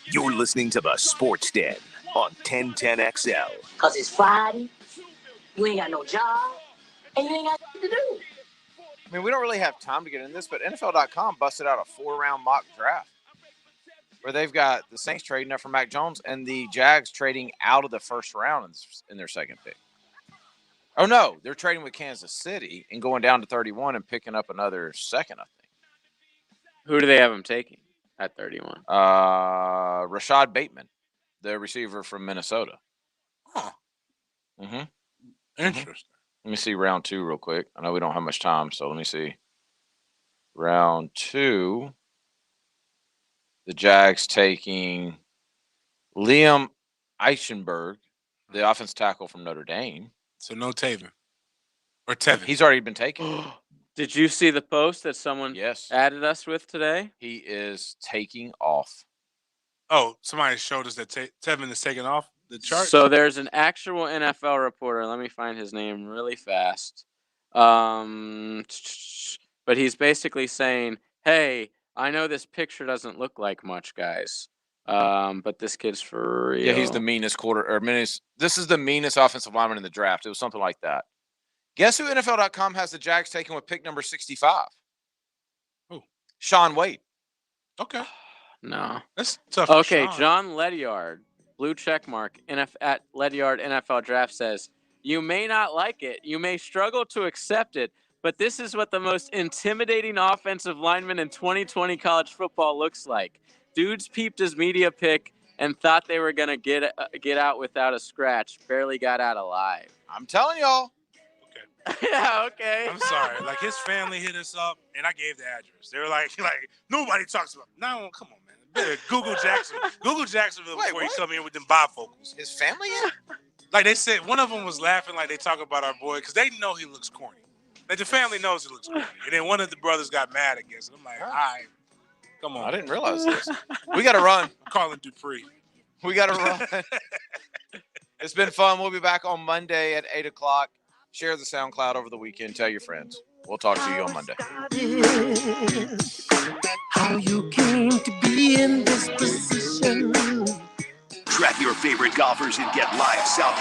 You're listening to the Sports Den on 1010XL. Because it's Friday, you ain't got no job, and you ain't got nothing to do. I mean, we don't really have time to get into this, but NFL.com busted out a 4-round mock draft where they've got the Saints trading up for Mac Jones and the Jags trading out of the first round in their second pick. Oh, no, they're trading with Kansas City and going down to 31 and picking up another second, I think. Who do they have them taking at 31? Rashad Bateman, the receiver from Minnesota. Huh. Mm-hmm. Interesting. Let me see round 2 real quick. I know we don't have much time, so let me see. Round 2. The Jags taking Liam Eichenberg, the offensive tackle from Notre Dame. So no Tevin. Or Tevin. He's already been taken. Did you see the post that someone added us with today? He is taking off. Oh, somebody showed us that Tevin is taking off the chart? So there's an actual NFL reporter. Let me find his name really fast. But he's basically saying, hey, I know this picture doesn't look like much, guys. But this kid's for real. Yeah, he's the meanest this is the meanest offensive lineman in the draft. It was something like that. Guess who NFL.com has the Jags taking with pick number 65? Who? Sean Wade. Okay. No. That's tough. Okay, John Ledyard, blue check mark, at Ledyard NFL Draft says, you may not like it. You may struggle to accept it. But this is what the most intimidating offensive lineman in 2020 college football looks like. Dudes peeped his media pick and thought they were going to get out without a scratch. Barely got out alive. I'm telling y'all. Yeah, okay. I'm sorry. Like, his family hit us up, and I gave the address. They were like nobody talks about. No, come on, man. Better Google Jacksonville before you come in with them bifocals. His family? Like they said, one of them was laughing like they talk about our boy because they know he looks corny. Like the family knows he looks corny. And then one of the brothers got mad against it. I'm like, all right, come on. I didn't realize this. We got to run. I'm calling Dupree. We got to run. It's been fun. We'll be back on Monday at 8 o'clock. Share the SoundCloud over the weekend. Tell your friends. We'll talk to you on Monday. How you came to be in this position. Track your favorite golfers and get live Southeast